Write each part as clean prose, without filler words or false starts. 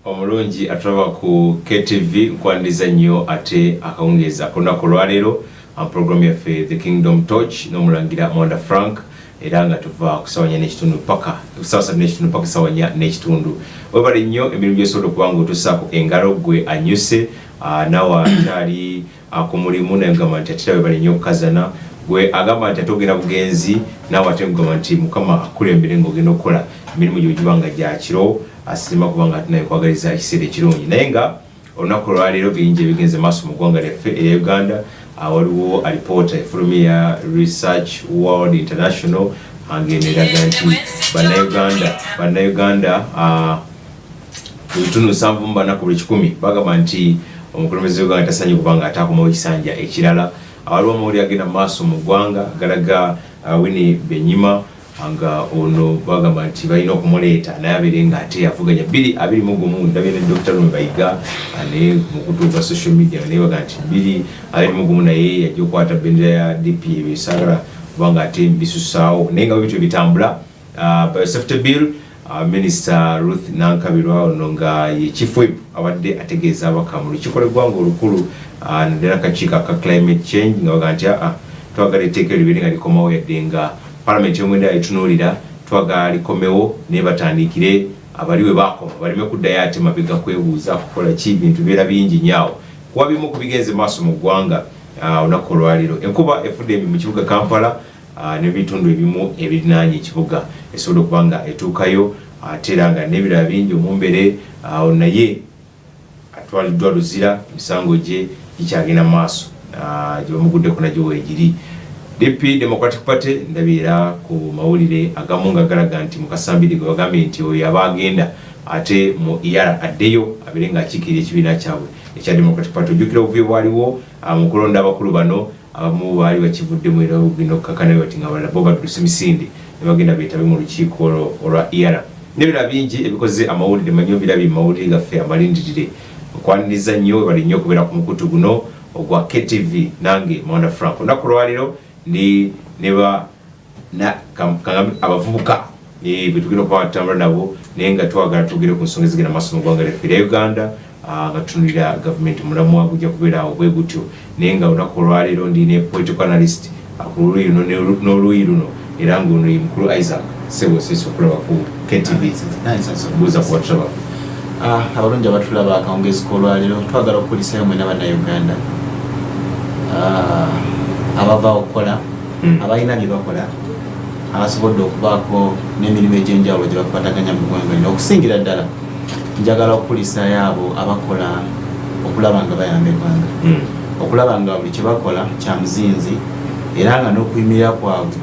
omulungi atulaba ku KTV nkwandiza nnyo ate akawungeeza akunaku olwaleero program yaffe The Kingdom Torch n'omulangira Mwanda Frank era nga tuva kusawanya n'ekitundu paka kusawasa n'ekitundu paka sawanya n'ekitundu webale nnyo emirimu gy'osobola okuba nga otusaako engalo gwe anyuse nawa atali ku mulimu naye gamba nti atera webale nnyo okukazana gwe agamba nti atogera bugenzi nawe ate mugamba nti mukama akulembere ng'ogenda okukola emirimu gyo giba nga gya kiro asima kubanga tunaye kwagaliza ekiseera ekirungi naye nga olunaku olwaleero bingi ebigenze maaso mu ggwanga lyaffe erya Uganda waliwo alipoota efulumi ya Research World International angeneraga nti bannayuganda mu bitundu 7 ku buli 100 bagamba nti omukulembeze w'Uganda tasaanye kubanga ataakomawo ekisanja ekirala waliwo amawulire agenda mu maaso mu ggwanga galaga Winnie Benyima nga ono bagamba nti balina okumuleeta naye abeere nga ate avuganya 2021 ndabye ne Dr. Lume Bayiga ne mu kutuuka social media naye baga nti 2021 naye yajja okukwata bendera ya DP ebisagala kubanga ate bisusaawo naye nga bityo bitambula Biosafety Bill Minister Ruth Nankabirwa ono nga ye Chief Whip abadde ategeeza abaka mu lukiiko lw'eggwanga olukulu naddala akakiiko aka climate change nga baga nti twagala etteeka libeere nga likomawo yadde nga Parliament y'omwenda etunuulira twagala likomewo ne batandikire abaliwe bakoma baleme kuddayo ate mabega kwebuuza kukola ki bintu bibeera bingi nyaawo kuba bimu ku bigenze maaso mu ggwanga olunaku olwaleero enkuba efudde embi mu kibuga Kampala n'ebitundu ebimu ebirinaanye ekibuga esobola okuba nga etuukayo ate era nga n'ebirala bingi omumbere naye atwaliddwa luzira emisango gye gikyagenda mu maaso gye bamuguddeko nagyo weegiri DP Democratic Party ndabira ku mawulire agamu nga galaga nti mukasambiri gwe bagambye nti oyo abagenda ate mu ER addeyo aberenga akiikirira ekibiina kyabwe ekya Democratic Party ojjukira obuvuyo bwaliwo mu kulonda abakulu bano abamu baali bakivuddemu era ogenda okukakana bati nga abalala bo badduse emisinde ne bagenda beetabe mu lukiiko olwa ER n'ebirala bingi ebikoze amawulire manyo birabi mawulire gaffe amalindirire nkwaniriza nnyo bali nnyo okubeera ku mukutu guno ogwa KTV nange Mwanda Frank olunaku olwaleero ni neba na abavubuka bitugenda okuba tutambula nabo naye nga twagala tugere ku nsonga ezigenda maaso mu ggwanga lyaffe erya Uganda nga tutunulira gavumenti mulamwa gujja kubeera awo bwe gutyo naye nga olunaku olwaleero ndi ne political analyst ku luuyi luno n'oluuyi luno era ng'ono ye mukulu Isaac Sebo Sisi okulaba ku KTV buuza ku batulaba abalungi abatulaba akawungezi k'olwaleero twagala okukulisayo mwena bannayuganda abava okukola abalina bye bakola abasobodde okubaako n'emirimu egy'enjawulo gye bakwataganya mu ggwanga lino okusingira ddala njagala okukulisaayo abo abakola okulaba nga bayamba eggwanga okulaba nga buli kye bakola kya muzinzi era nga n'okuyimirira kwabwe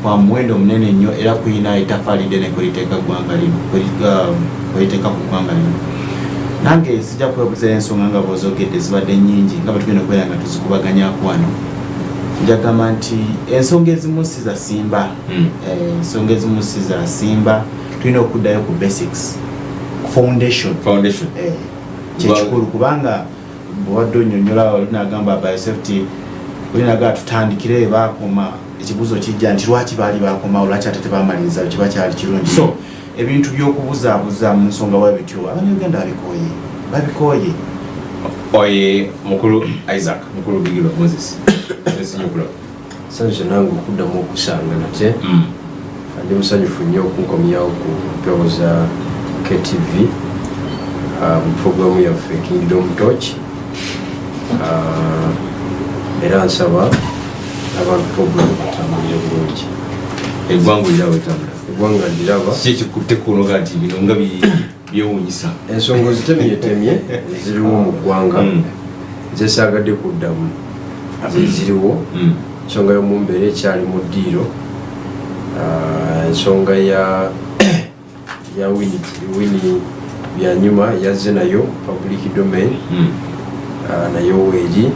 kwa muwendo munene nnyo era kuyina etafaali ddene kweliteeka ggwanga lino kweliteeka ku ggwanga lino nange sijja kwebuuza ensonga nga bw'ozoogedde zibadde nnyingi nga bwe tugenda okubeera nga tuzikubaganyaako wano njagamba nti ensonga ezimu si za simba ensonga ezimu si za simba tulina okuddayo ku basics foundation kyekikulu kubanga bwewadde onyonyola olinagamba biosafety olinaga tutandikire bakoma ekibuzo kijja nti lwaki baali bakomawo lwaki ate tebamaliriza kiba kyali kirungi so ebintu by'okubuzaabuza mu nsonga wabityo abanyuganda babikooye oye mukulu Isaac mukulu Bigirwa Moses sanje nange okuddamu okusanga nate ndi musanyufu nnyo okunkomyawo ku mpewo za KTV mu programu yaffe Kingdom Torch era nsaba abantu programu batambulire bulungi eggwanga liraba kikutte kunoga nti bino nga byewuunyisa ensonga zitemyetemye ziriwo mu ggwanga zesaagadde kuddamu ziriwo ensonga y'omumbeera ekyali mu ddiiro ensonga ya Winnie Byanyima yazze nayo public domain nayo weeri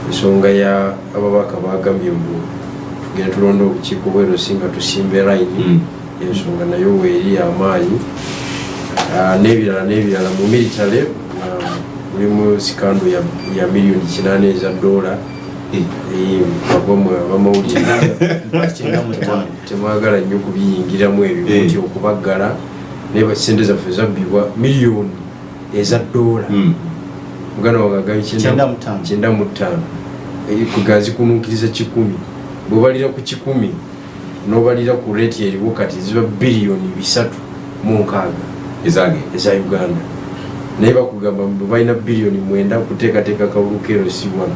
ensonga ya ababaka bagambye mbu tugenda tulonda obukiiko bwero singa tusimbe layini ensonga nayo weeri amaanyi n'ebirala mu militale mulimu sikando ya miliyoni 8 eza dola bamawulire temwagala nnyo kubiyingiramu ebyo nti okubaggala naye sente zaffe zabbibwa miliyoni eza dola muganda wagagabye 95 kugazi kunukiriza 10 bwebalira ku 10 nobalira ku rate eriwo kati ziba biliyoni 3.6 eza Uganda naye bakugamba balina biliyoni 9 kuteekateeka kawulukero siwa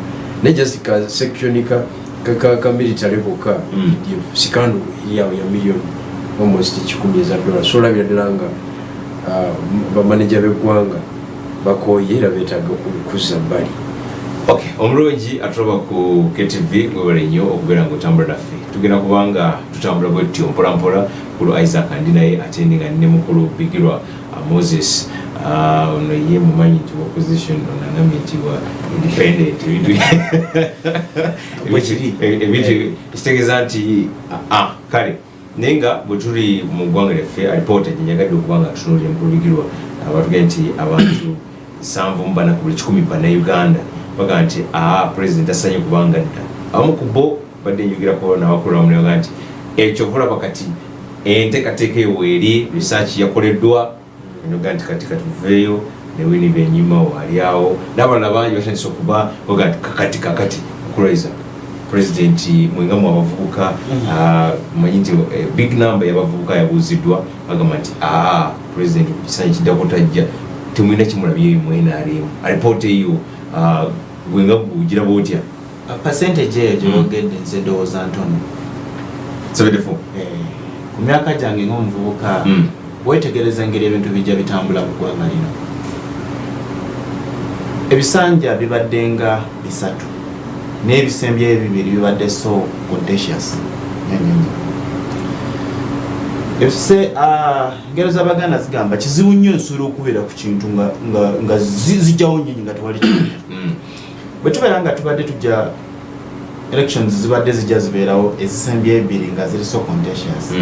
ne just ka section ka military boka sikando iliyawo ya miliyoni almost 10 eza dola so labira ddala nga bamaneja b'eggwanga bakoye era beetaaga okubikuza bbali. Okay, omulungi atuloba ku KTV mwebale nnyo okubeera ng'otambula naffe tugenda kubanga tutambula bwetyo mpola mpola mukulu Isaac ndi naye ate nga ne mukulu Bigirwa Moses ono ye mumanyi nti opposition onangambye nti wa independent ebintu kitegeeza nti kale naye nga bwe tuli mu ggwanga lyaffe alipoota gyenyagadde okubanga tutunuulira mukulu Bigirwa abatugambye nti abantu 7 ku buli 10 Bannayuganda baga nti president asanye kubanga dda abamu ku bo badde njogirako n'abakulu bamunaga nti ekyo kulaba kati enteekateeka eyo weeri research yakoleddwa nyoga nti kati katuveeyo ne Winnie Byanyima waliawo n'abalala bangi batandise okuba baga nti kakati okulaiza president mwengamu abavubuka manyi nti big number y'abavubuka yabuuziddwa bagamba nti president kisanye kiddako tajja temulina kimulabyeyo mwenaalemu alipoota eyo gwenga bugira botya percentage eyo gyogedde nze ndowooza ntono 74 ku myaka gyange ng'omuvubuka wetegereza engeri ebintu bijja bitambula mu ggwanga lino ebisanja bibadde nga 3 n'ebisembyeyo 2 bibadde so contentious ebise ngero z'Abaganda zigamba kizibu nnyo ensuula okubeera ku kintu nga zijjawo nnyinyi nga tewali kintu bwe tubeera nga tubadde tujja elections zibadde zijja zibeerawo ezisembyeyo 2 nga ziri so contentious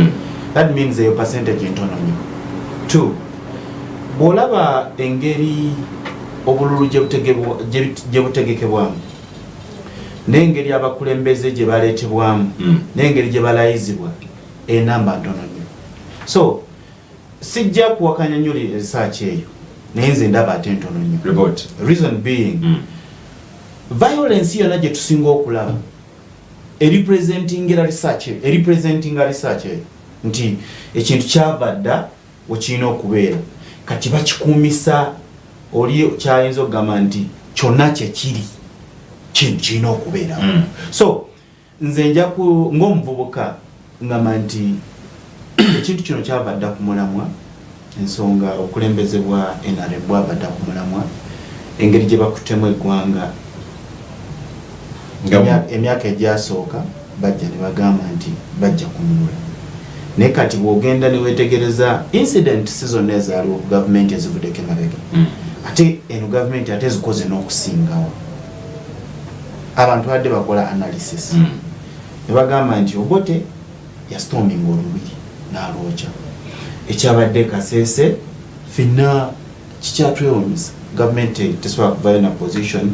that means eyo percentage ntono nnyo 2 bw'olaba engeri obululu gye butegekebwamu n'engeri abakulembeze gye baleetebwamu n'engeri gye balayizibwa enamba ntono nnyo so sijja kuwakanya nnyo research eyo naye nze ndaba ate ntono nnyo reason being violence yonna gye tusinga okulaba eripresentinga research eyo nti ekintu kyava dda wekirina okubeera kati bakikuumisa oli kyayinza okugamba nti kyonna kyekiri kintu kirina okubeerawo so nze nja ng'omuvubuka ngamba nti ekintu kino kyava dda ku mulamwa ensonga okulembeze bwa NRM bwava dda ku mulamwa engeri gye bakutemu eggwanga emyaka egyasooka bajja ne bagamba nti bajja kununula naye kati bw'ogenda ne weetegereza incident si zonna ezaaliwo ku gavumenti ezivuddeko emabega ate eno gavumenti ate zikoze n'okusingawo abantu badde bakola analysis ne bagamba nti Obote yastorminga olubiri n'alwokya ekyabadde Kasese fina kikyatwewuunyisa gavumenti tesobola kuvayo na position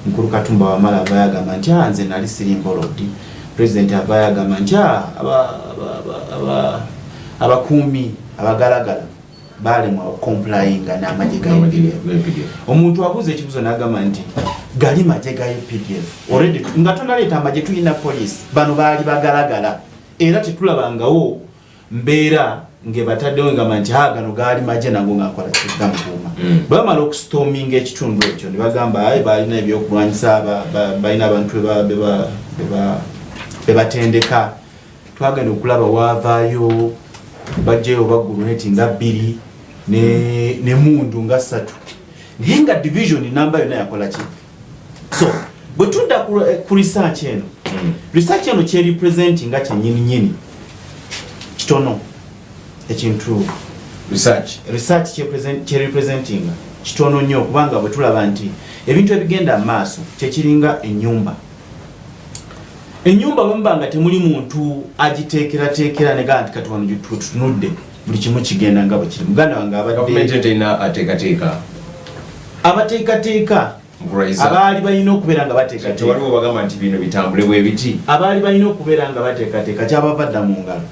Mukulu Katumba Wamala avaayo agamba nti nze nali sirimba olodi president avaayo agamba nti abakuumi abagalagala balemwa complyinga n'amagye ga UPDF omuntu abuuza ekibuzo n'agamba nti gali magye ga UPDF already nga tonaleeta amagye tulina police bano baali bagalagala era tetulabangawo mbeera ngebataddewo ngamba nti gano gaali magye nago ngaakola kigamukuuma bamala okustorminga ekitundu ekyo ne bagamba balina ebyokulwanyisa balina abantu bebatendeka twagenda okulaba waavaayo bajjeyo baguluneti nga 2 ne mundu nga 3 naye nga division namba yonna yakola ki so bwe tudda ku research eno kyeripresenting nga kyennyininyini kitono ekintu research kyeripresenting kitono nnyo kubanga bwe tulaba nti ebintu ebigenda maaso kyekiringa ennyumba bwemuba nga temuli muntu agiteekerateekera negaa nti kati wano tutunudde buli kimu kigenda nga bwe kiri muganda wange abateekateeka abaali balina okubeera nga bateekateeka waliwo bagamba nti bino bitambule bwe biti abaali balina okubeera nga bateekateeka kyabava dda mu ngalo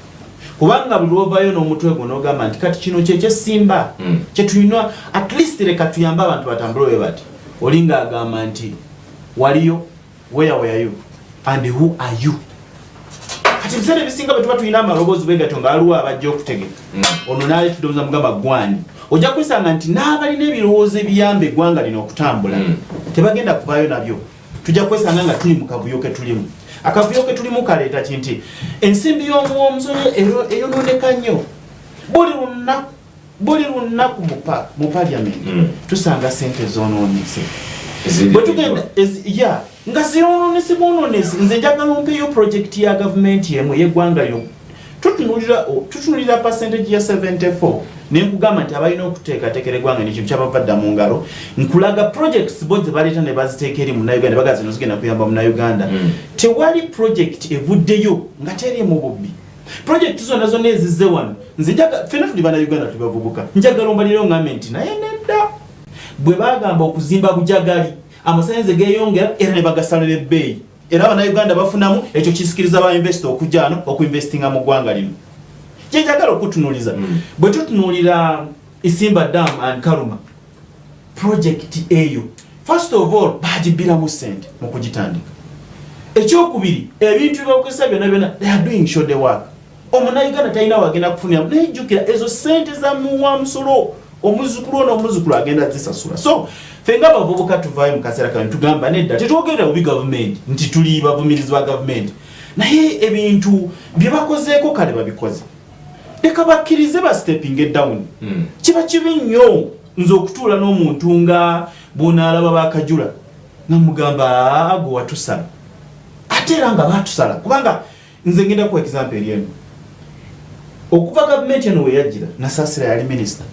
kubanga buli lwovayo n'omutwe gwo n'ogamba nti kati kino kyekyesimba kyetulina at least leka tuyambe abantu batambule we bati olinga agamba nti waliyo where were you and who are you kati biseera ebisinga bwe tuba tulina amaloboozi bwegatyo nga waliwo abajja okutegeka ono naletudde mugamba gwani ojja kwesanga nti n'abalina ebirowoozo ebiyamba eggwanga lino okutambula tebagenda kuvaayo nabyo tujja kwesanga nga tuli mu kavuyo ke tulimu akavuyo ke tulimu kaleeta kinti ensimbi y'omuwomuzo eyonooneka nnyo buli lunaku mu paliamenti tusanga sente zoonoonese bwe tugenda nga zironoonese bwonoonese nze njagala ompeeyo projekiti ya gavumenti emu y'eggwanga lino tutunulira percentage ya 74 nenkugamba nti abalina okuteekateekera eggwanga nekintu kyabavadda mu ngalo nkulaga projects bo ze baleeta ne baziteeka eri munnayuganda baga zino zigenda kuyamba munnayuganda tewali project evuddeyo nga teri mu bubbi project zonna ezizze wano nze ffena tuli bannayuganda tuli bavubuka njagala ombalire ongambe nti naye nedda bwe bagamba okuzimba bujagali amasannyalaze geeyongera era ne bagasalira ebbeeyi era abannayuganda bafunamu ekyo kisikiriza ba investor okujja ano okuinvestinga mu ggwanga lino kyenjagala okutunuuliza bwe tutunuulira Isimba Dam and Karuma project eyo first of all bagibbiramu ssente mu kugitandika ekyokubiri ebintu byebakozesa byonna they are doing show the work omunnayuganda talina wagenda kufuniramu nayejjukira ezo ssente za muwa musolo omuzukulu n'omuzukulu agenda zisasula so fenga abavubuka tuvaayo mu kaseera kano tugamba nedda tetwogerera bubi gavumenti nti tuli bavumirizi ba gavumenti naye ebintu bye bakozeeko kale babikoze leka bakkirize ba stepping down kiba kibi nnyo nze okutuula n'omuntu nga bonaalaba bakajula namugamba gwe watusala ate era nga batusala kubanga nze ngenda ku example eno okuva gavumenti eno weyajjira Nasaasira yali minisita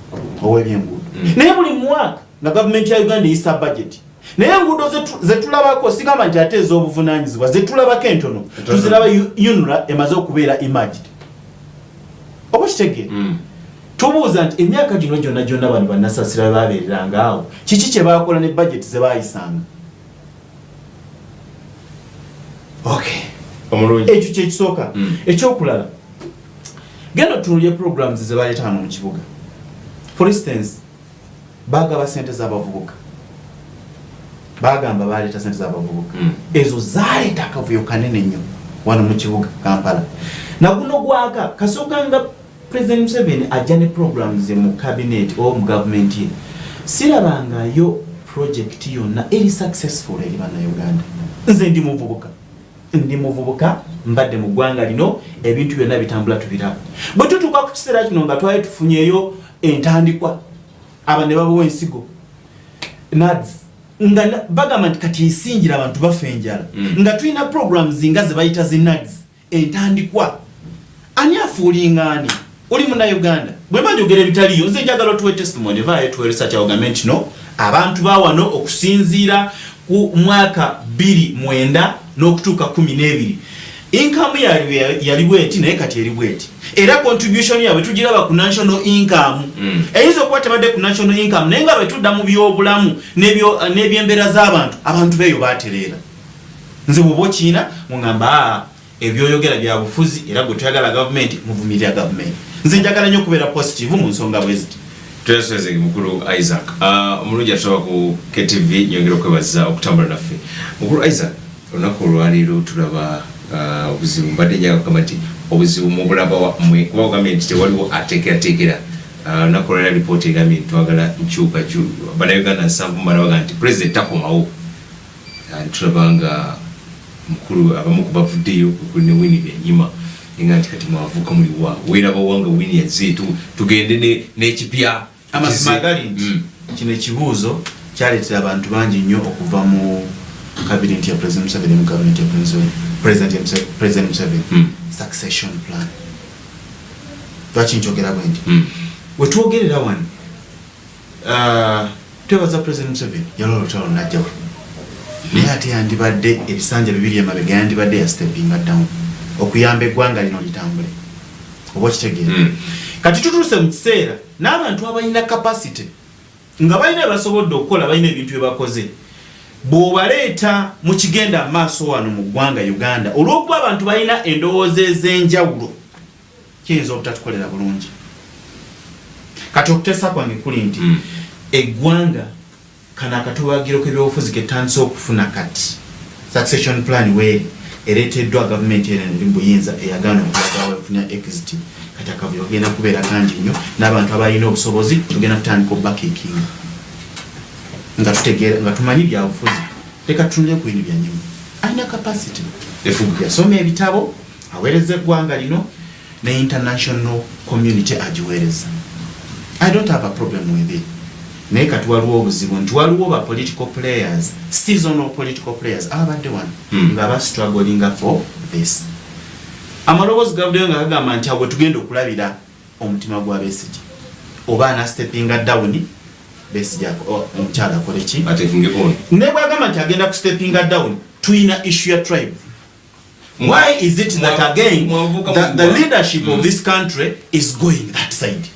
ow'ebyenguudo naye buli mwaka nga gavumenti ya Uganda eyisa budget naye enguudo zetulabako sigamba nti ate ez'obuvunaanyizibwa zetulabako entono tuziraba UNRA emaze okubeera imaged oba kitegeera tubuuza nti emyaka gino gyonna bano bannasaasira bwe babeereranga awo kiki kye baakola ne budget ze baayisanga ekyo kyekisooka ekyokulala genda otunuulye programs ze baleeta hano mu kibuga for instance bagaba sente z'abavubuka bagamba baleeta sente z'abavubuka ezo zaleeta akavuyo kanene nnyo wano mu kibuga Kampala naguno gwaka kasooka nga President Museveni ajja ne programs mu cabinet o mu government ye sirabangayo project yonna eri successful eri bannayuganda nze ndi muvubuka mbadde mu ggwanga lino ebintu byonna bitambula tubiraba bwe tutuuka ku kiseera kino nga twali tufunyeyo entandikwa aba ne babawa ensigo nads nga bagamba nti kati esingira abantu bafa enjala nga tulina programs nga ze bayita zi nads entandikwa ani afuulingaani oli munnayuganda bwe banjogera ebitaliyo nze njagala tuwe testimony vaayo tuwe research government no abantu bawano okusinziira ku mwaka 2009 n'okutuuka 12 income yali bweti naye kati eri bweti era contribution yaabwe tugiraba ku national income eyinza okuba tebadde ku national income naye nga bwe tudda mu byobulamu n'ebyembeera z'abantu abantu beeyo baatereera nze bw'oba okiina mugamba ebyoyogera bya bufuzi era gwe tuyagala gavumenti muvumirira gavumenti nze njagala nnyo okubeera positive mu nsonga bwe ziti tweseze mukulu Isaac omulungi atusoba ku KTV nyongera okwebaza okutambula naffe mukulu Isaac olunaku olwaleero tulaba obuzibu mbadde njaga kugamba nti obuzibu mu bulaba wammwe kuba ogambye nti tewaliwo ateekerateekera olunaku olwaleero lipoota egambye nti twagala nkyuka bannayuganda nsanvu balabaga nti pulezidenti takomawo tulaba nga mukulu abamu ku bavuddeyo kuli ne Winnie Byanyima nga nti kati mwavuuka muli wa weeraba wanga Winnie yazze tugende n'ekipya amazima agali nti kino ekibuuzo kyaleetera abantu bangi nnyo okuva mu cabinet ya President Museveni mu cabinet ya President Museveni succession plan lwaki nkyogera bwe nti we twogerera wano twebaza President Museveni yalwa olutalo najjawa naye ate yandibadde ebisanja bibiri emabega yandibadde ya stepping down okuyamba eggwanga lino litambule oba okitegeera kati tutuuse mu kiseera n'abantu abalina capacity nga balina basobodde okukola balina ebintu bye bakoze bw'obaleeta mu kigenda maaso wano mu ggwanga Uganda olw'okuba abantu balina endowooza ez'enjawulo kiyinza obutatukolera bulungi. Kati okuteesa kwange kuli nti eggwanga kana akatubagiro k'ebyobufuzi ketandise okufuna kati succession plan weeri ereeteddwa gavumenti eno eri mu buyinza eyagaana omukagawa efuna exit kati akavuyo kagenda kubeera kangi nnyo n'abantu abalina obusobozi tugenda kutandika obubakiikinga nga tutegeera nga tumanyi byabufuzi leka tutunule ku bintu byanyuma alina capacity yasoma ebitabo aweereza eggwanga lino ne international community agiweereza. I don't have a problem with it. Naye kati waliwo obuzibu nti waliwo ba political players, seasonal political players abadde wano nga ba struggling for this. Amaloboozi gavuddeyo nga gagamba nti awo tugenda okulabira omutima gwa Besigye oba ana steppinga down Besigye omukyala akole ki ne bwagamba nti agenda ku steppinga down tuyina issue ya tribe. Why is it that again the leadership of this country is going that side?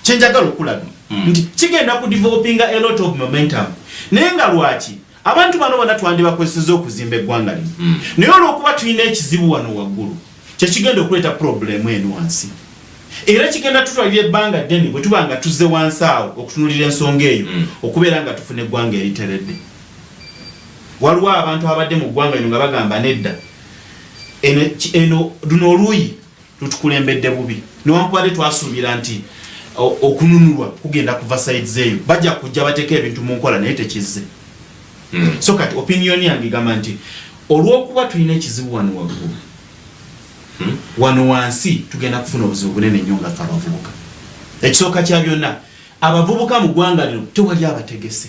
Chenjagala okulaga nti kigenda ku developing a lot of momentum. Naye nga lwaki abantu bano bonna twandibakozeseza okuzimba eggwanga lino naye olw'okuba tulina ekizibu wano waggulu kyekigenda okuleeta problemu eno wansi era kigenda tutwalira ebbanga ddene bwe tuba nga tuzze wansi awo okutunulira ensonga eyo okubeera nga tufuna eggwanga eriteredde. Waliwo abantu abadde mu ggwanga lino nga bagamba nedda eno luno oluuyi lutukulembedde bubi newankubadde twasuubira nti okununulwa kugenda kuva sides eyo bajja kujja bateeka ebintu mu nkola naye tekizze. So kati opinion yange gamba nti olw'okuba tulina ekizibu wano waggulu wano wansi tugenda kufuna obuzibu bunene nnyo nga ffe abavubuka. Ekisooka kya byonna abavubuka mu ggwanga lino tewali abategese.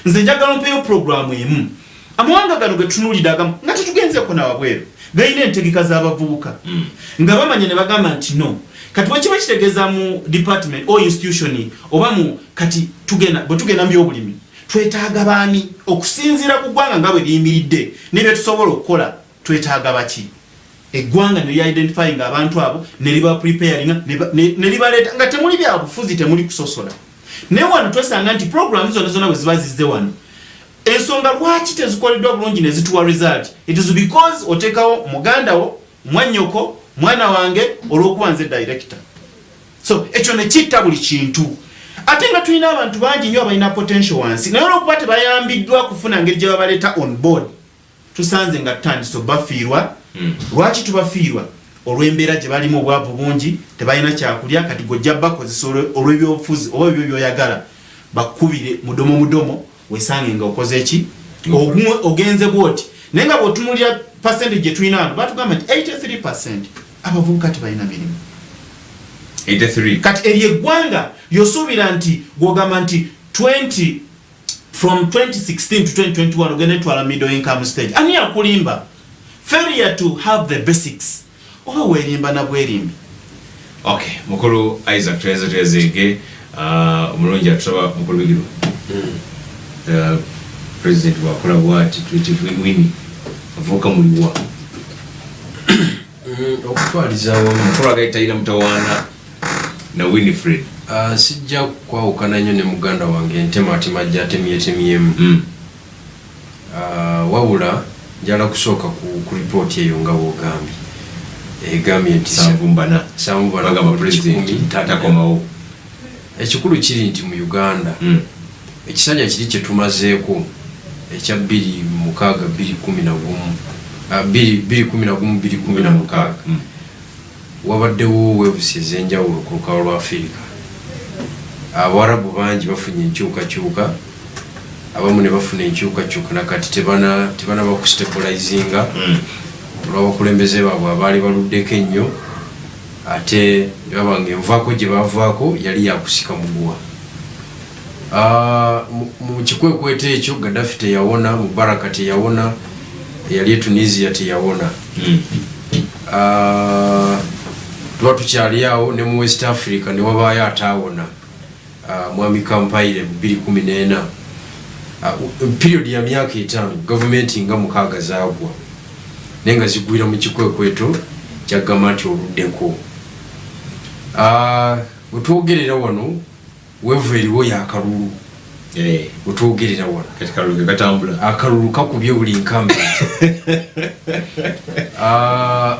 Nze njagala mpeeyo programu emu amawanga gano ge tutunuulira agamu nga tetugenzeeko nawabweru gayina entegeka z'abavubuka nga bamanya ne bagamba nti no kati bwekiba kitegeeza mu department or institution oba mu kati bwe tugenda mu byobulimi twetaaga baani okusinziira ku ggwanga nga bwe liyimiridde ne bye tusobola okukola twetaaga baki eggwanga ne lya-identifying abantu abo ne liba preparing ne libaleeta nga temuli byabufuzi temuli kusosola. Naye wano twesanga nti programu zonna zonna bwe ziba zizze wano ensonga lwaki tezikoleddwa bulungi ne zituwa result. It is because oteekawo muganda wo mwannyoko mwana wange olw'okuba nze director. So ekyo ne kitta buli kintu ate nga tulina abantu bangi nnyo abalina potential wansi naye olw'okuba tebayambiddwa kufuna ngeri gye babaleeta on board tusanze nga tutandise bafiirwa. Lwaki tubafiirwa? Olw'embeera gye balimu obwavu bungi tebalina kyakulya kati gojja bakozesa olw'ebyobufuzi oba ebyo byoyagala bakubire mudomo wesange nga okoze eki ogenze bwoti naye nga bw'otunulira percentage gye tulina wano batugamba nti 83% abavubuka tebalina mirimu. 83 kati eryo eggwanga yosuubira nti gwogamba nti 20 from 2016 to 2021 ogenda etwala middle income stage ani akulimba failure to have the basics oba weerimba na bwerimbi. Okay, mukulu Isaac twezege omulungi atusaba mukulu Bigiro president wakola bwati twini avuka muliwa okutwaliza mukulu agayitayira mutawaana na Winifred sijja kwawukana nnyo ne muganda wange ntematima gyatemyetemyemu wabula njala kusooka ku ripooti eyo nga bwogambye egambye nti savumbana president takomawo. Ekikulu kiri nti mu Uganda ekisanja kiri kye tumazeeko ekya 2016 wabaddewo weebusi ez'enjawulo ku lukalu lwa Afirika. Abawarabu bangi bafunye enkyukakyuka abamu ne bafuna enkyukakyuka nakati tebana bakustabilizinga olw'abakulembeze baabwe abaali baluddeko ennyo ate babanga envaako gye bavaako yali yakusika muguwa. Mu kikwekweto ekyo Gaddafi teyawona, Mubaraka teyawona, eyali e Tunisia teyawona. Tuba tukyali awo ne mu West Africa ne wabaayo ataawona Mwami Kampaire mu 2014 period ya myaka 5 gavumenti nga 6 zaagwa naye nga zigwira mu kikwekweto kyagamba nti oluddeko. Wetwogerera wano weevu eriwo yakalulu wetwogerera wano akalulu kakubye buli nkambi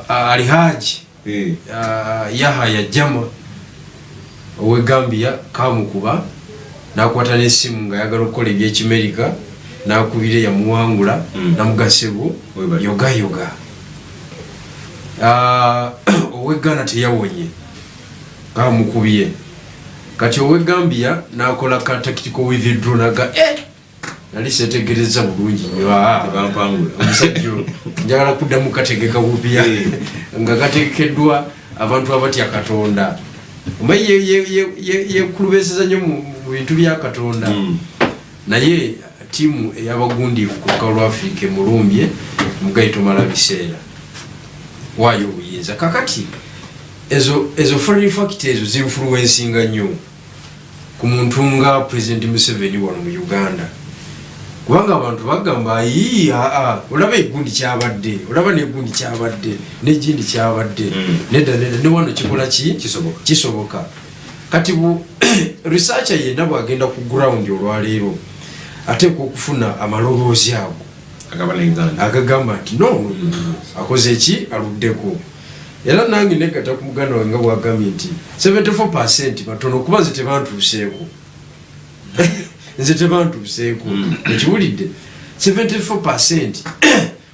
Alhaji Yahaya Jama owe Gambia kamukuba nakwata n'essimu nga yagala okukola ebyekimerika nakubire yamuwangula namugasebo yoga owe Ghana teyawonye kamukubye kati owe Gambia nakola ka tactical withdraw naga nali setegereza bulungi omusajja njagala kuddamu kategeka bupya nga katekeddwa abantu abatya Katonda yekulubeseza nnyo mu bintu bya Katonda naye tiimu eyabagundiivu ku lukalu lwa Afrika emulumbye mugaito mala biseera waayo obuyinza kakati ezo foreign factors ezo zinfluencinga nnyo ku muntu nga President Museveni wano mu Uganda kubanga abantu bagamba olaba egundi kyabadde olaba negundi kyabadde negindi kyabadde nedda ne wano kikola kisoboka kati bu researcher yenna bwagenda ku ground olwaleero ateeka okufuna amaloboozi ago agagamba nti no akoze eki aluddeko era nange negata ku muganda wange bwagambye nti 74% batono kuba nze tebantuuseeko nze tebantuuseeko ekiwulidde 74%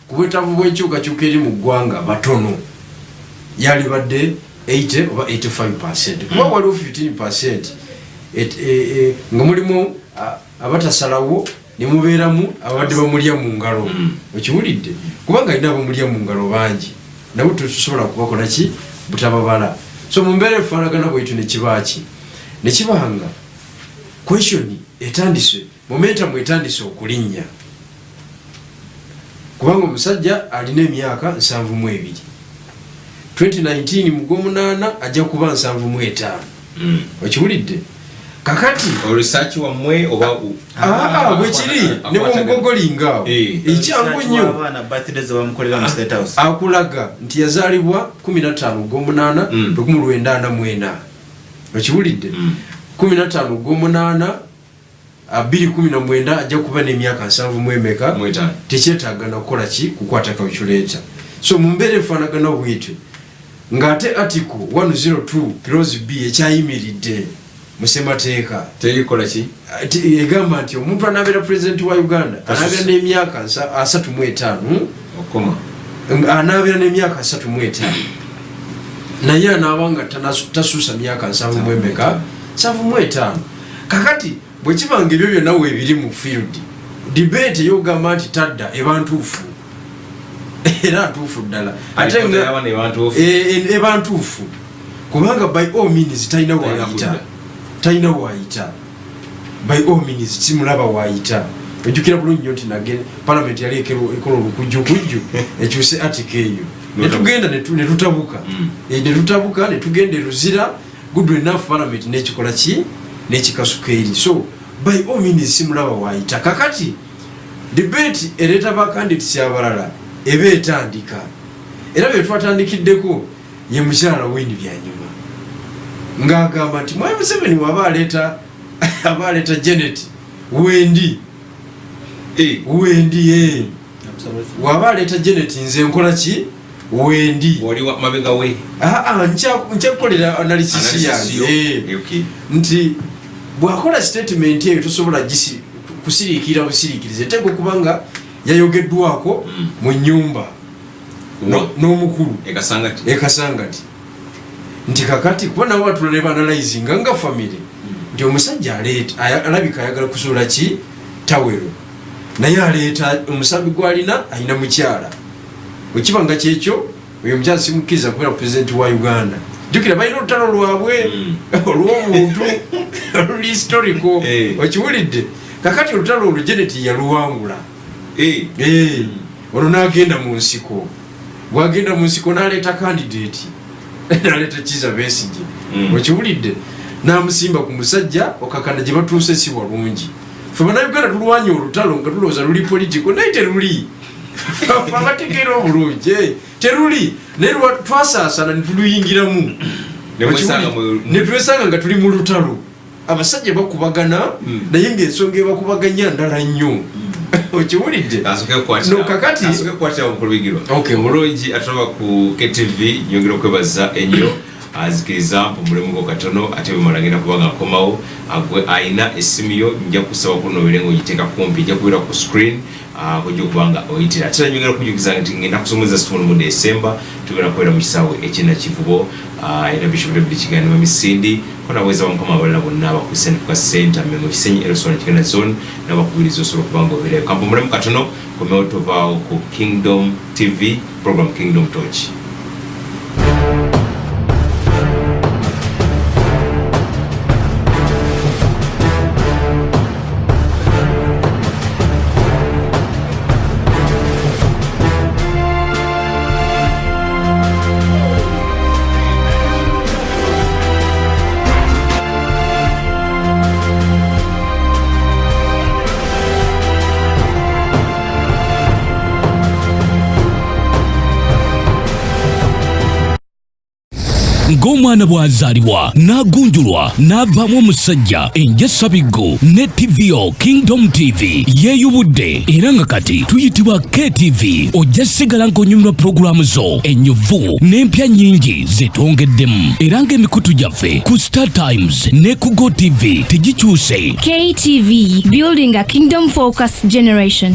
ku bwetaavu bw'enkyukakyuka eri mu ggwanga batono yali badde 80 oba 85% kuba waliwo 15% nga mulimu abatasalawo ne mubeeramu abadde bamulya mu ngalo ekiwulidde kubanga alina abamulya mu ngalo bangi nabo tusobola kubakola ki butababala so mu mbeera efaanagana bwaitu nekibanga question etandise momentum etandise okulinnya kubanga omusajja alina emyaka 72 2019 mu Gwomunaana ajja kuba 75 okiwulidde kakati research wamwe oba bwekiri ne bwomugogolinga ekyangu nnyo abaana birthdays bamukolera mu State House akulaga nti yazaalibwa 15 Gwomunaana 1994 okiwulidde 15 Gwomunaana 2019 ajja kuba n'emyaka 7 tekyetaagana kukola ki kukwata calculator so mu mbeera efaanagana bwetyo ng'ate article 102 clause B ekyayimiridde musemateeka terikola ki egamba nti omuntu anabeera president wa Uganda anabeera n'emyaka 35 okoma anabeera n'emyaka 35 naye anaabanga tasuusa myaka 75 kakati bwe kibanga ebyo byonna weebiri mu field debate eyogamba nti tadda ebantuufu era ntuufu ddala ate nga ebantuufu kubanga by all means talina waayita by all means simulaba waayita ojjukira bulungi nyo nti nage parliament yali ekola olukujjukujju ekyuse article eyo netugenda netutabuka netugenda eruzira good enough parliament nekikola ki nekikasuka eri so by all means simulaba waayita kakati debate ereeta bacandidates abalala eba etandika era byetwatandikiddeko ye mukyala Winnie Byanyuma ng'agamba nti Mwai Museveni waba aleeta Janet Wendi waba aleeta Janet nze nkola ki Wendi wali mabega we nkyakukolera analysis yange nti bwakola statement eyo tosobola kusiriikira busiriikirize teeka okubanga yayogeddwako mu nnyumba n'omukulu ekasangati nti kakati kuba nabo batulale banalizinga nga family nti omusajja alabika ayagala kusuula ki tawero naye aleeta omusambi gwalina alina mukyala wekibanga kyekyo oyo omukyala simukkiriza kubeera president wa Uganda jjukira balina olutalo lwabwe olw'omuntu oluli historical okiwulidde kakati olutalo olwo Janet yaluwangula olwo n'agenda mu nsiko bwagenda mu nsiko n'aleeta candidate n'aleeta Kizza Besigye okiwulidde n'amusimba ku musajja okakana gye batuuse si walungi ffe bannayuganda tulwanya olutalo nga tulowooza luli political naye teruli abategeera obulungi teruli naye twasaasana ne tuluyingiramu ne twesanga nga tuli mu lutalo abasajja bakubagana naye ng'ensonga ebakubaganya ndala nnyo okiwulidde no kakati asuke kwatira omukulu w'igiro Okay. omulungi atuba ku KTV nyongera okwebaza ennyo azikiriza mpu mulimu katono ate bimalagenda kubanga akomawo agwe ayina essimu yo nja kusaba kunobere ng'ogiteeka kumpi nja kubeera ku screen kujja okubanga oyitira ate nyongera okujukiza nti ngenda kusomeza situmu mu December tugenda kubeera mu kisaawe ekina Kivubo era Bishop David Kiganima Misindi kona bweza bamukama abalala bonna abakwisa ku center Mengo Kisenyi Elson Kigana Zone n'abakubiriza osobola kubanga obeerayo kampo mulimu katono komewo tovaawo ku Kingdom TV program Kingdom Torch. ng'omwana bw'azaalibwa n'agunjulwa n'avaamu omusajja enjasa biggo ne TVO Kingdom TV yeeyubudde era nga kati tuyitibwa KTV ojja sigala ng'onyumirwa pulogulaamu zo ennyuvu n'empya nnyingi zetwongeddemu era ng'emikutu gyaffe ku Star Times ne ku Go TV tegikyuse. KTV, building a kingdom focused generation.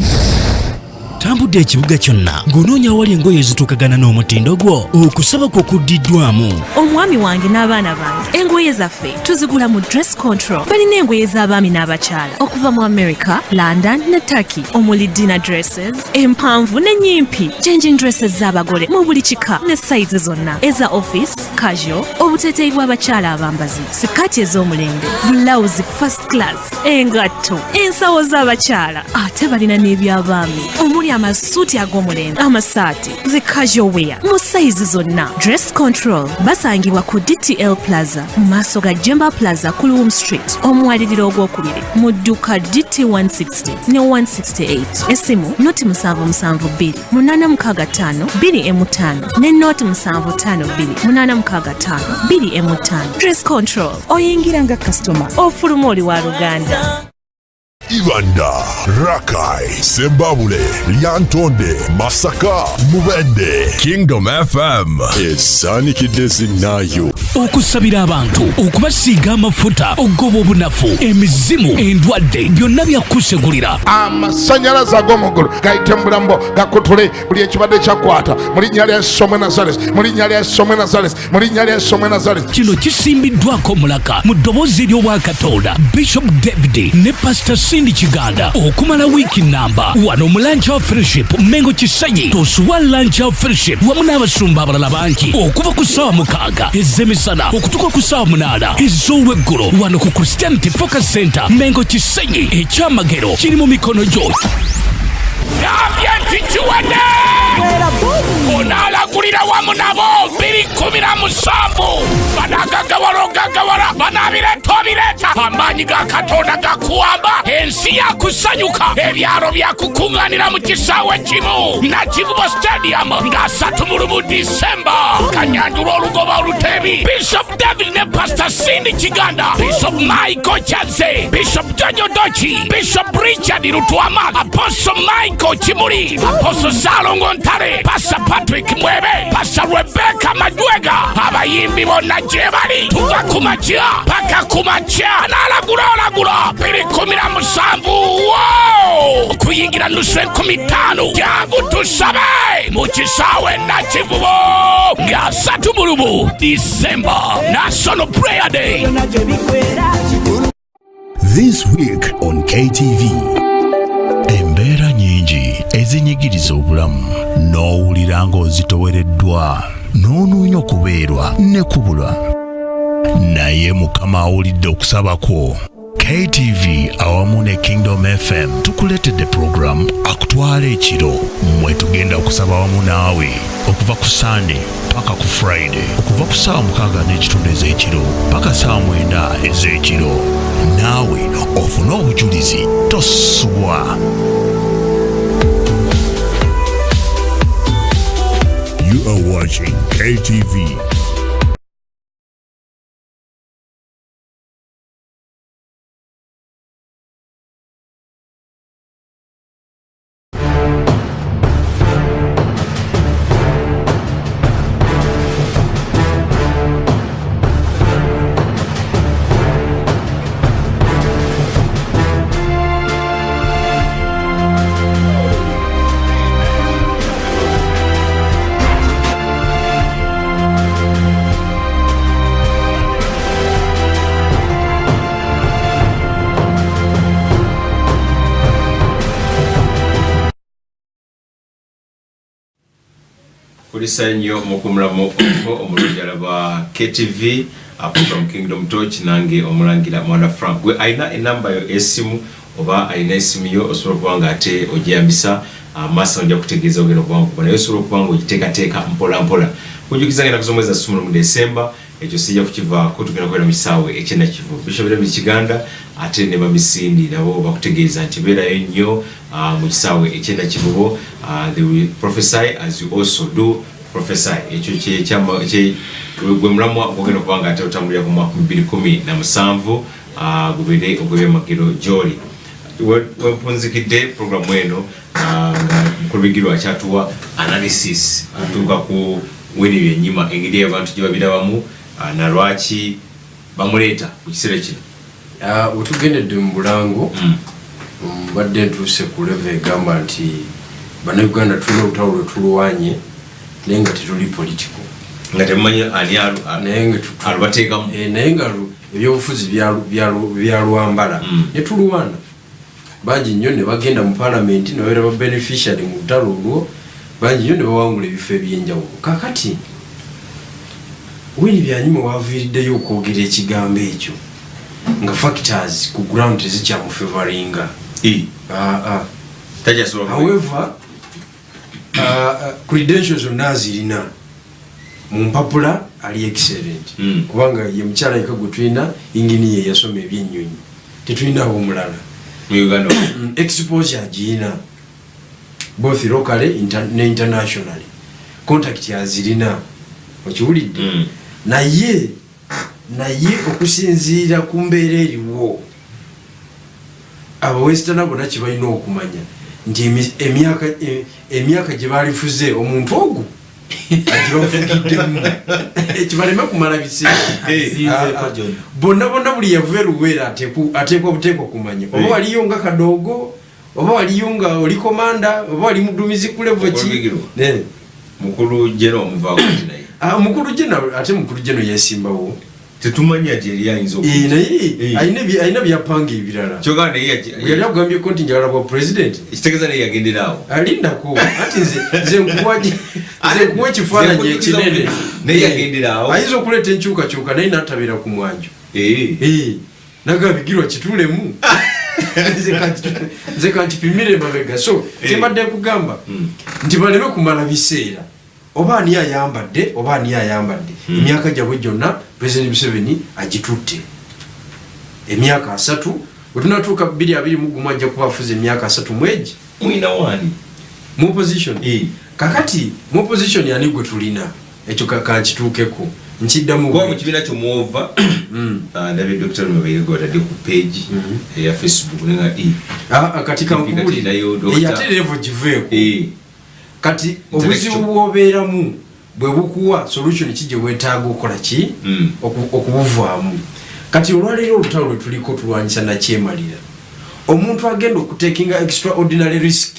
Tambudde ekibuga kyonna ng'onoonya awali engoye ezituukagana n'omutindo gwo okusaba kwo kuddiddwamu. Omwami wange n'abaana bange engoye zaffe tuzigula mu Dress Control. Balina engoye z'abaami n'abakyala okuva mu America, London ne Turkey omuli dinner dresses empanvu n'ennyimpi, changing dresses z'abagole mu buli kika ne sayizi zonna eza office, casual, obuteeteeyi bw'abakyala abambazi, sikaati ez'omulembe, blouse first class, engatto, ensawo z'abakyala ate balina n'eby'abaami omuli amasuuti ag'omulembe, amasaati, zi casual wear mu sayizi zonna. Dress Control basangibwa ku DTL Plaza mu maaso ga Jemba Plaza ku Loom Street omwaliriro ogwokubiri mu dduuka DT 160 ne 168. Essimu noti 772 865 2M5 ne noti 752 865 2M5. Dress Control oyingira nga customer ofuluma oli wa Luganda. Ibanda, Rakai, Sembabule, Lyantonde, Masaka, Mubende, Kingdom FM esaanikidde zinnayo okusabira abantu okubasiiga amafuta okugoba obunafu emizimu endwadde byonna byakusegulira. Amasanyalaze ag'omugulu gayite mu bulambo gakutule buli ekibadde kyakwata mu linnya lya Yesu omwe Nazareti, mu linnya lya Yesu omwe Nazareti, mu linnya lya Yesu omwe Nazareti. Kino kisimbiddwako mulaka mu ddoboozi ery'obwakatonda Bishop David ne Pastor Cindy Kiganda okumala wiiki namba wano mu Lunch of Fellowship Mengo Kisenyi tosuwa Lunch of Fellowship wamu n'abasumba abalala bangi okuva ku ssaawa 6 ez'emisana okutuuka ku ssaawa 8 ez'olweggulo wano ku Christianity Focus Center Mengo Kisenyi. Ekyamagero kiri mu mikono gyo. Nambye nti kiwadde onaalagulira wamu nabo 217 banagagawala banabireeta obireeta amaanyi ga Katonda gakuwamba ensi yakusanyuka ebyalo byakukuŋŋaanira mu kisaawe kimu na Kivubo Stadium nga 3 mu December Kanyanjula olugoba oluteebi Bishop David ne Pastor Cindy Kiganda, Bishop Michael Chaze, Bishop Jojo Dochi, Bishop Richard Lutwama, Apostle Michael Kimuri, Apostle Salongo Ntare, Pastor Patrick Mwebe, Pastor Rebecca Majwega, abayimbi bonna gye bali tuva ku makya paka ku makya n'alagula 217 okuyingira nusu 15 jangu tusabe mu kisaawe na Kivubo nga 3 December National Prayer Day. This week on KTV. Embeera nyingi ezinyigiriza obulamu n'owulira ng'ozitowereddwa n'onoonya okubeerwa ne kubulwa naye Mukama awulidde okusaba kwo. KTV awamu ne Kingdom FM tukuleetedde program akutwala ekiro mwe tugenda okusaba wamu naawe okuva ku Sunday paka ku Friday okuva ku ssaawa 6 ez'ekiro paka ssaawa 9 ez'ekiro naawe ofune obujulizi tosubwa. You are watching KTV. kulisa nnyo mukumulamu omulungi alaba KTV program Kingdom Torch nange omulangira Mwana Frank gwe aina enamba yo esimu oba aina esimu yo osobola kubanga ate ogiyambisa masa ojja kutegeeza ogenda okubanga kubona naye osobola kubanga ogiteekateeka mpola mpola kujukiza ngenda kuzomweza sumula mu December ekyo sijja kukivaako tugenda kwera mu kisaawe ekyenda kivu Bishop David Kiganda ate ne Bamisindi nabo bakutegeeza nti beerayo nnyo mu kisaawe ekyenda kivubo they will prophesy as you also do prophesy ekyo gwe mulamwa ogenda kubanga ate otambulira ku mwaka 2017 gubere ogwebya magero gyoli wempunzikidde programu eno nga mukulubigirwa akyatuwa analysis atuuka ku weni byenyima engeri abantu gye babirabamu na lwaki bamuleeta ku kiseera kino wetugendedde mu Bulango mbadde ntuuse ku level egamba nti bannayuganda tulina olutalo lwe tuluwanye naye nga tetuli political nga temumanyi ani alubateekamu naye nga ebyobufuzi byalwambala ne tuluwana bangi nnyo ne bagenda mu parliament ne babeera ba beneficiary mu lutalo olwo bangi nnyo ne bawangula ebifo ebyenjawulo kakati Wini byanyuma waviriddeyo okwogera ekigambo ekyo nga factors ku ground tezikyamufavoringa however credentials zonna zirina mu mpapula ali excellent kubanga ye mukyala yeka gwe tulina ingini ye yasoma ebyennyonyi tetulinawo omulala mu Uganda exposure agirina both locally ne internationally contact yazirina okiwulidde naye okusinziira ku mbeera eriwo abawestern bona kibalina okumanya nti emyaka gye balifuze omuntu ogwo agibafukiddemu ekibaleme kumala biseera bonna buli yavuba eruweera ateekwa buteekwa kumanya oba waliyo nga Kadogo oba waliyo nga oli komanda oba wali mudumizi ku level ki mukulu jeno omuvaako naye mukulu jeno ate mukulu jeno yesimbawo tetumanya jeri yayinza naye ayina byapanga ebirala kyogana yali akugambye ko nti njagala bwa president ekitegeeza naye yagenderaawo alindako ati nze nkuwa ekifaananyi ekinene naye yagenderaawo ayinza okuleeta enkyukakyuka naye natabeera ku mwanjo naga bigirwa kitulemu nze kantipimire mabega so kyembadde kugamba nti baleme kumala biseera oba ani ayambadde emyaka gyabwe gyonna President Museveni agitutte emyaka 3 wetunatuuka 2021 ajja kuba afuze emyaka 3 mwegi mwina wani mu opposition kakati mu opposition yani gwe tulina ekyo kakituukeko nkiddamu kwa mu kibiina ky'omuova ndabe Dr. Mabega atadde ku page ya Facebook nenga katika nkubulira yaterevo giveeko kati obuzibu bwobeeramu bwe bukuwa solution kijje weetaaga okola ki okubuvaamu kati olwaleero olutalo lwe tuliko tulwanyisa nakyemalira omuntu agenda okutekinga extraordinary risk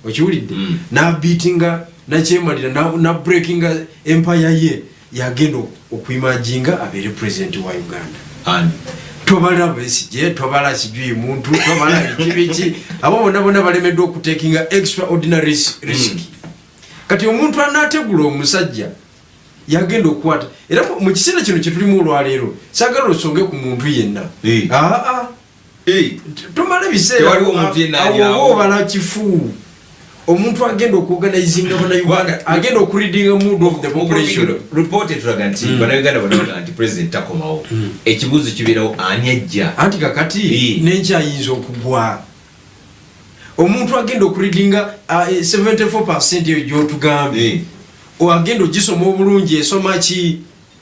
okiwulidde n'abiitinga nakyemalira na breakinga empire ye yagenda okuimajinga abeere president wa Uganda tobala Besigye tobala sijui muntu tobala biki abo bonna balemeddwa okutekinga extraordinary risk kati omuntu anategula omusajja yagenda okukwata era mu kiseera kino kye tulimu olwaleero saagala osonge ku muntu yenna tomala biseera awo obala kifu omuntu agenda okuorganizinga bana Uganda agenda okureadinga mood of the population report etulaga nti bana Uganda bana nti president takomawo ekibuzo kibeerawo ani ajja anti kakati n'enkyayinza okugwa omuntu agenda okureadinga 74% gy'otugambye agenda ogisoma obulungi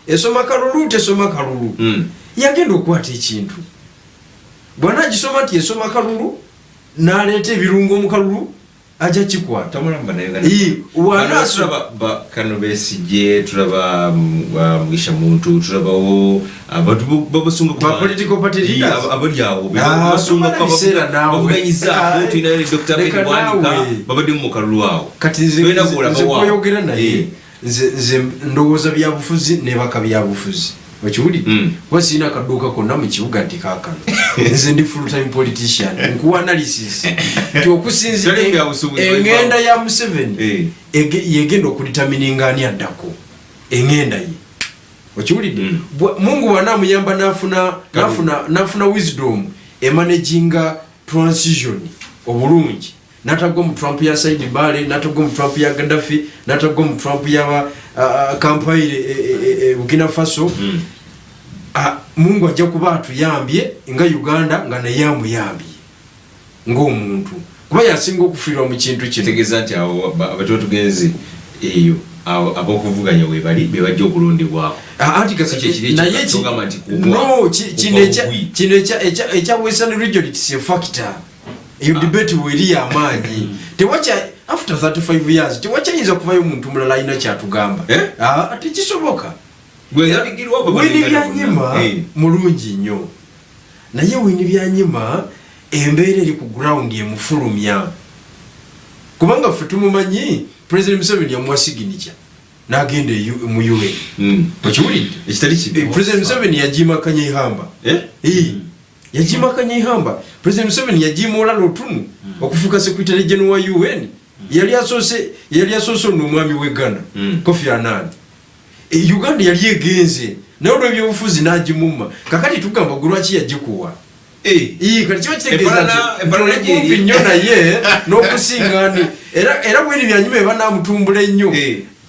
esoma kalulu tesoma kalulu yagenda okukwata ekintu bwana gisoma nti esoma kalulu n'aleeta ebirungo mu kalulu aja kikwata tamulamba na Uganda tulaba Kano Besigye tulaba Mugisha Muntu tulabawo abantu babasunga ku political party leaders abali awo babasunga ku babuganyiza tuina Dr. Bedwanika babadde mu kalulu awo kati nze koyogera naye nze ndowooza byabufuzi ne baka byabufuzi okiwulidde wasina akaduuka konna mu kibuga nti kaakano nze ndi full time politician nkuwa analysis nti okusinzira engenda ya Museveni yegenda okulitamininga ani addako engenda ye okiwulidde Mungu wanamuyamba nafuna wisdom emanaginga transition obulungi natagwa mu Trump ya Said Bale natagwa mu Trump ya Gaddafi natagwa mu Trump ya Kampaire Burkina Faso Mungu ajja kuba atuyambye nga Uganda nga naye amuyambye ng'omuntu kuba yasinga okufiirwa mu kintu kino tegeza nti abo abatotugenzi eyo abokuvuganya we bali be bajja okulondebwako anti naye kino ekya Western region it's a factor you debate weri amaanyi tewacha after 35 years tewachayinza kuvayo omuntu mulala alina kyatugamba ati kisoboka wini byanyima mulungi nnyo naye wini byanyima embeera eri ku ground emufulumya kubanga ffe tumumanyi President Museveni yamuwasiginikya n'agenda mu UN okiwulidde President Museveni yajimakanya ihamba yajimakanya ihamba President Museveni yajimoola lotunu okufuuka Secretary General wa UN yali asoose n'omwami w'e Ghana Kofi Annan Uganda yali egenze naye olw'ebyobufuzi n'agimumma kakati tugamba lwaki yagikuwa kati kiba kitegeeza nti kumpi nnyo naye n'okusingaani era bwini byanyuma eba n'amutumbula ennyo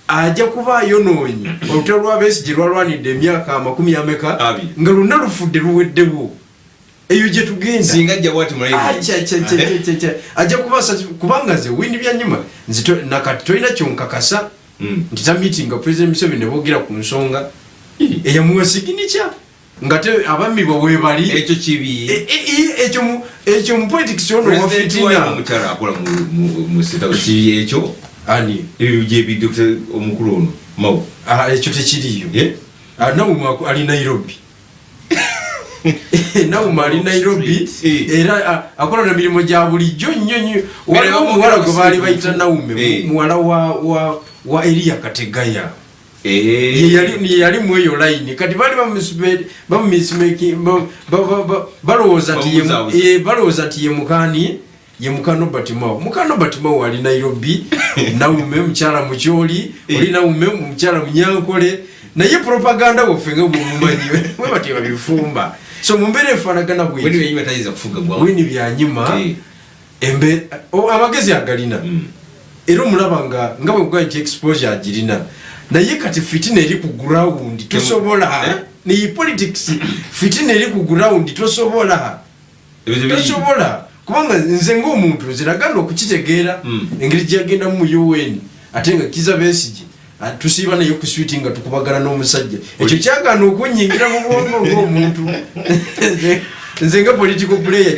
ajja kuba ayonoonye olutalo lwa Besigye lwalwanidde emyaka 40 nga lwonna lufudde luweddewo eyo gye tugenda singa ajja bwati ajja kubanga nze wini byanyuma nakati tolina kyonkakasa nti ta meeting nga President Museveni ne boogera ku nsonga eyamuwasiginikya nga te abamibwa bwe bali ekyo kibi ekyo mu politics ono wa fitina omukyala akola mu sita kibi ekyo ani ebyo gyebidde omukulu ono mawo ekyo tekiriyo nawe ali Nairobi nawe ali Nairobi era akola na mirimo gya bulijjo nnyo waliwo omuwala gwe baali bayita Naume muwala wa Elia Kategaya yali mu eyo line kati bali balowooza nti ye mukano Batimao ali Nairobi Naume mukyala mukyoli oli Naume mukyala munyankole naye propaganda waffe nga bw'omumanyi we bateba bifumba so mumbeera efaanagana bwini byanyuma amagezi agalina era omulaba nga bwe nti exposure agirina naye kati fitina eri ku ground tosobola ni politics fitina eri ku ground tosobola kubanga nze ng'omuntu nziragana okukitegeera engeri gyagenda mu UN ate nga Kizza Besigye tusiiba naye kuswiti nga tukubagana n'omusajja ekyo kyagaana okunyingira mu bwongo ng'omuntu nze nga political player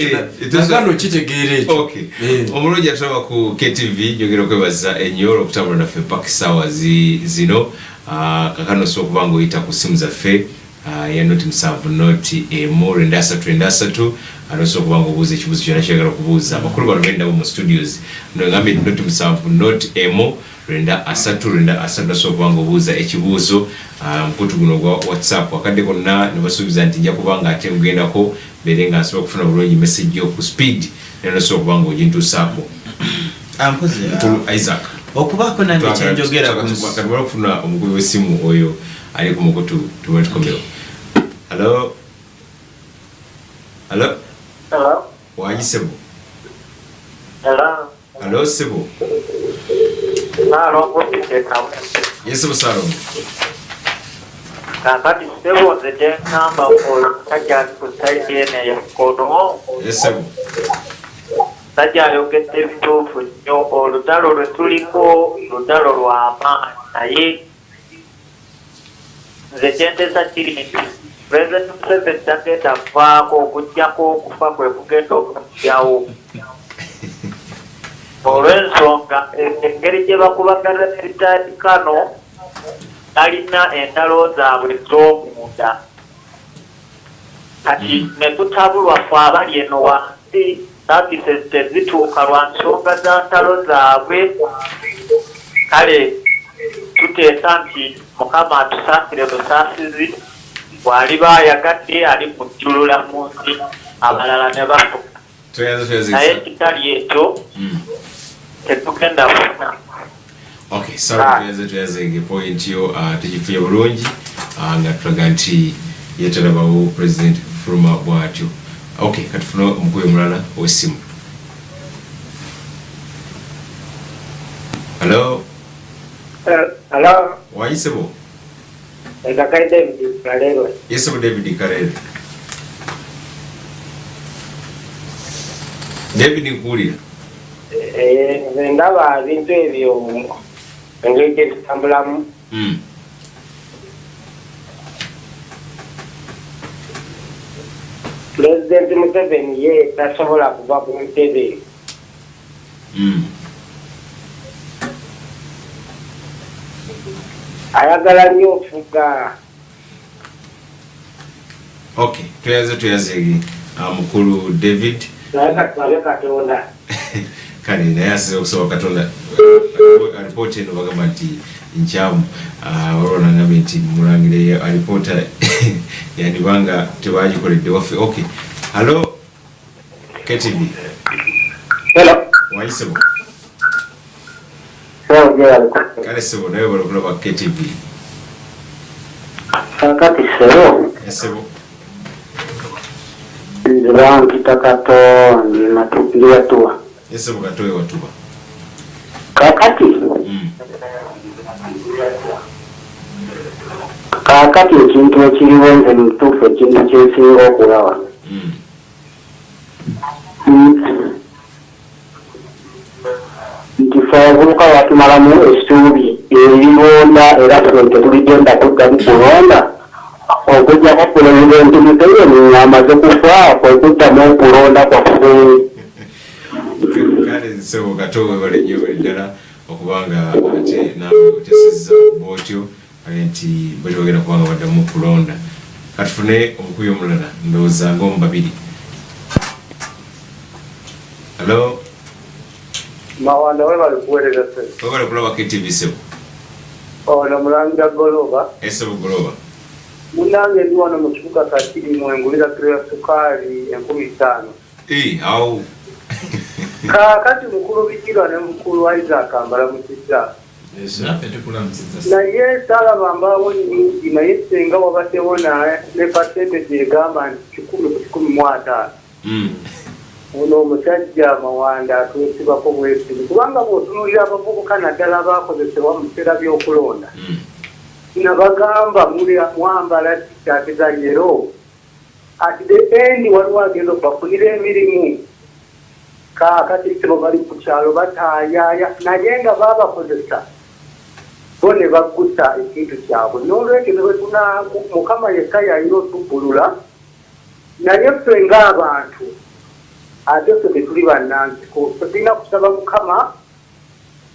kyagana okitegeera ekyo omulungi atulaba ku KTV njogera okwebaza ennyo olwokutambula naffe paka essaawa zino kakano osobola okuba nga oyita ku simu zaffe ya noti 7 anosobola okuba nga obuuza ekibuuzo kyonna kyagala okubuuza amakulu bano bendabo mu studios nogambye noti 7 Renda asatu okuba nga obuuza ekibuuzo mputu guno gwa WhatsApp akadde konna ne basuubiza nti nja kuba nga ate ngugendako beere nga nsobola okufuna bulungi message yo ku speed naye nosobola okuba nga ogintuusaako Isaac okubaako nange kyenjogera katubala okufuna omukubi w'essimu oyo ali ku mukutu tubone tukomero Hello Wanyi Sebo Hello Sebo Yes, Salo. Kakati Sebo nze gyeŋŋamba omusajja ali ku sayidi eno ey'ekkono. Yes, Sebo. Musajja ayogedde ebituufu nnyo olutalo lwe tuliko lutalo lwa maanyi naye nze kyenteesa kiri nti President Museveni tagenda kuvaako okuggyako okufa kwe kugenda okumugyawo. Olw'ensonga engeri gye bakubagana n'ebitandikano talina entalo zaabwe ez'omunda kati ne tutabulwa ffe abali eno wansi services tezituuka lwa nsonga za ntalo zaabwe kale tuteesa nti Mukama atusasire busaasizi wali bayagadde ali kujjulula mu nsi abalala ne bafuka naye kitali ekyo tetugenda kufuna. Okay, sorry, tuyazenge point yo tugifuye bulungi nga tulaga nti yetalabawo president Furuma bwatyo. Okay, katufuna omukubi mulala ow'essimu. Hello. Hello. Wayisebo? Ekakai David Karero. Yesebo David Karero. David nkuwulira. Nze ndaba bintu ebyo engeri gye tutambulamu. Pulezidenti Museveni ye tasobola kuva ku ntebe. Ayagala nnyo ofuga. Okay, tuyazege mukulu David. Katonda. Kale naye asize okusaba Katonda. Alipoota eno bagamba nti nkyamu olwo nagambye nti mulangire alipoota yandibanga tebagikoledde waffe. Okay, hello KTV. Hello. Wayisebo? Kale sebo nawe balakulaba KTV. Kakati sebo. Sebo. Nzira nkita Katonda ndi watuwa. Sebo katowe watuwa. Kakati ekintu ekiriwo nze mutuufu ekintu kyensinga okulaba nti fe abavubuka batumalamu essuubi ebironda era ffe tetugenda kudda mukulonda okujjako pulezidenti Museveni amaze kufa kwekuddamu okulonda kwaffe. Kale sebo katowe balenyo ddala okubanga ate nawe otesezza bwotyo nti bwetogenda kubanga baddamu okulonda. Katufune omukubi omulala ndowooza ng'omu babiri. Hello. Mawanda we bali kuweereza sebo. We bali kulaba KTV sebo. Ono Mulangira Goloba. Sebo Goloba. Munange ndi wano mu kibuga Kakirimu engulira kiro ya sukaali 50. Awo. Kakati mukulu Bikirwa ne mukulu Isaac mbalamusizza. Naye salaba mbaawo nnyingi naye senga wabaddewo ne pasente gyegamba nti 115. Uno omusajja Mawanda atwesibako bwesibi kubanga bw'otunuulira abavubuka naddala baakozesebwa mu biseera by'okulonda nabagamba mwambala tishati za yero at the end waliwo agenda okubafunira emirimu. Kaakati sebo bali ku kyalo bataayaaya naye nga baabakozesa bo ne baggusa ekintu kyabwe. N'olwekyo ne bwe Mukama yekka yayina otubbulula naye ffe ng'abantu ate ffe tetuli bannansiko tulina kusaba Mukama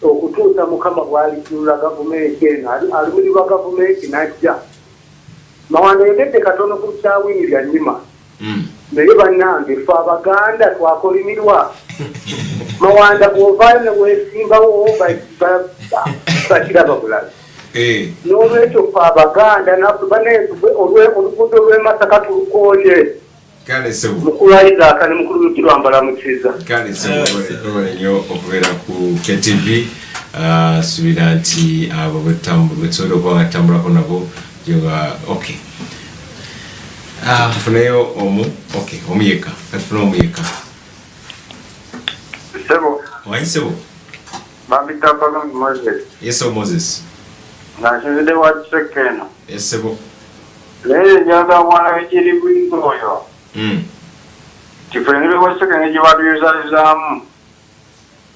okutuusa Mukama bw'alijjulula gavumenti eno alumirirwa gavumenti n'ajja. Mawanda yogedde katono ku kyawini lya nnyima naye bannange ffe Abaganda twakolimirwa. Mawanda bw'ovaayo ne weesimbawo bakiraba bulabi. N'olwekyo ffe Abaganda naffe baneetube oluguudo lw'e Masaka tulukoonye. Kale sebo. Mukulu Isaac ne mukulu Bikirwa mbalamukiza. Kale sebo nnyo okubeera ku KTV. Subira nti abo betusobola okuba nga tutambulako nabo okay. Tufuneyo omuyeka. Katufune omuyeka. Sebo. Wayisebo? Babita Pagan Moses. Yeso Moses. Nashinzide wa Chisekeno. Yesebo. Leye nyaga mwana wechiri bwingoyo. Tifengile wa Chisekeno jibadu yuzamu.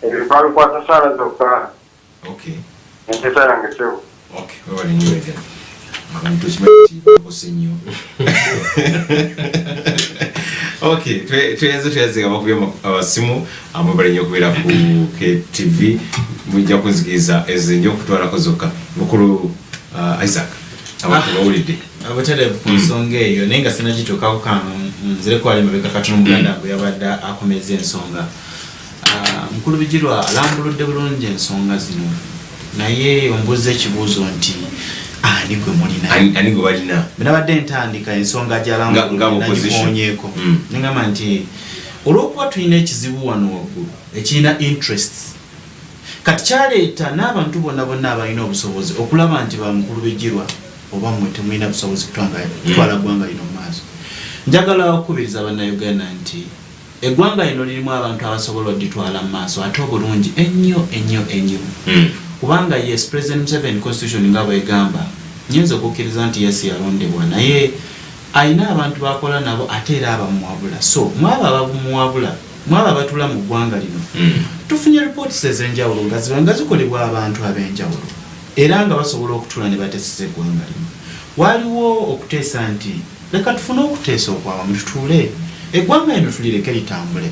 Ebipalu kwa sasara zoka. Okay. Nchisa yange sebo. Okay, wewe ni nyewe tena. Abantu chimeti bosenyo. Okay, tuyenze abakubye abasimu amubali nyo kubera ku KTV mujja kunzigiza ezenyo kutwala zokka. Mukulu Isaac abantu bawulidde abatale ku nsonga eyo nenga sinagituukako nzire kwali mabeka katono muganda bwe yabadde akomeza ensonga. Mukulu Bikirwa alambuludde bulungi ensonga zino naye ombuze ekibuuzo nti ani gwe mulina ani gwe balina nabadde ntandika ensonga gyalamuonyeko nengamba nti olwokuba tulina ekizibu wano waggulu ekirina interests kati kyaleeta n'abantu bonna bonna abalina obusobozi okulaba nti bamukulu bejirwa oba mmwe temulina busobozi kutwala ggwanga lino mu maaso. Njagala okubiriza bannayuganda nti eggwanga lino lirimu abantu abasobola oditwala mu maaso ate obulungi ennyo kubanga yes President Museveni constitution nga bwegamba nyinza okukkiriza nti yes yalondebwa naye ayina abantu bakola nabo ate era abamuwabula so mwaba abamuwabula mwaba batula mu ggwanga lino tufunye reports ez'enjawulo nga zikolebwa abantu ab'enjawulo era nga basobola okutula ne bateeseza eggwanga lino. Waliwo okuteesa nti leka tufune okuteesa okwawamu tutuule eggwanga lino tulireke litambule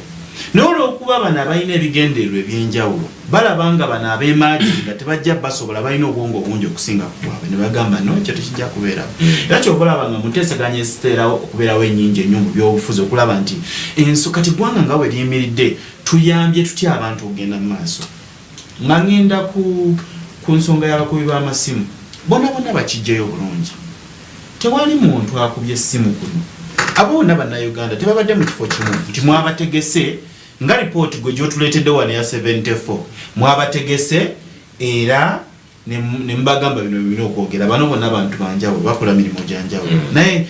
naye olw'okuba bano abalina ebigendererwa eby'enjawulo balaba nga bano ab'emaagi nga tebajja basobola balina obwongo obungi okusinga ku bwabwe ne bagamba no ekyo tekijja kubeerawo era kyova olaba nga muteesaganya eziteerawo okubeerawo ennyingi ennyo mu byobufuzi okulaba nti enso kati ggwanga nga bwe liyimiridde tuyambye tutya abantu okugenda mu maaso. Nga ngenda ku nsonga y'abakubi b'amasimu bonna bakijjayo bulungi tewali muntu akubye essimu kuno abo bonna bannayuganda tebabadde mu kifo kimu nti mwabategese nga ripooti gwe gyotuleetedde wano ya 74 mwabategese era ne mbagamba bino bibina okwogera bano bonna bantu banjawulo bakola mirimu gyanjawulo naye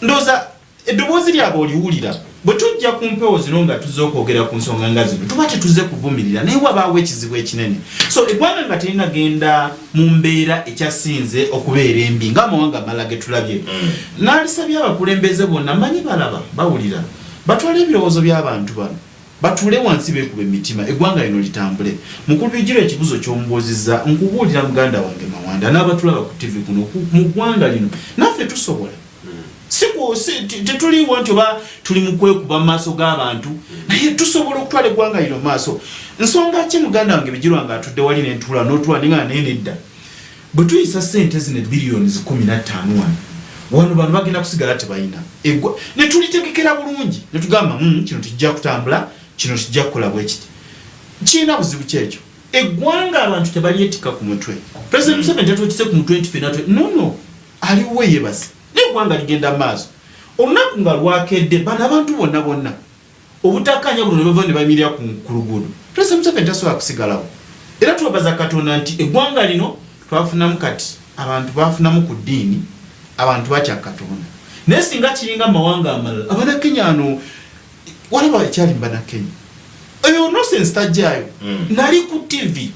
ndowooza eddoboozi lyabwe oliwulira bwe tujja ku mpewo zino nga tuzze okwogera ku nsonga nga zino tuba tetuze kuvumirira naye wabaawo ekizibu ekinene so eggwanga nga terinagenda mu mbeera ekyasinze okubeera embi ng'amawanga amalala ge tulabye n'alisabye abakulembeze bonna manyi balaba bawulira batwale ebirowoozo by'abantu bano batuule wansi beekuba emitima eggwanga lino litambule. Mukulu Bijirwa ekibuzo ky'omubuuzizza nkubuulira muganda wange Mawanda n'abatulaba ku TV kuno mu ggwanga lino naffe tusobola tetuliwo nti oba tuli mu kwekuba mu maaso g'abantu naye tusobola okutwala eggwanga lino maaso. Nsonga ki muganda wange Bijirwa nga atudde wali n'entula n'otula ninga n'enedda bwe tuyisa ssente zino biliyoni 15 wano bantu bagenda kusigala tebalina ne tulitegekera bulungi ne tugamba kino tujja kutambula kino tujja kukola bwe kiti kiina buzibu kyekyo eggwanga abantu tebalyetika ku mutwe. President Museveni tatwetise ku mutwe nti fena no aliwo yebase eggwanga ligenda maaso olunaku nga lwakedde bano abantu bonna obutakanya buno ne bava ne bamirira ku luguudo President Museveni tasobola kusigalawo era tubabaza Katonda nti eggwanga lino twafunamu kati abantu bafunamu ku ddiini abantu batya Katonda naye singa kiringa amawanga amalala Abannakenya ano walaba ekyali Bannakenya eyo nonsense tajjaayo nali ku TV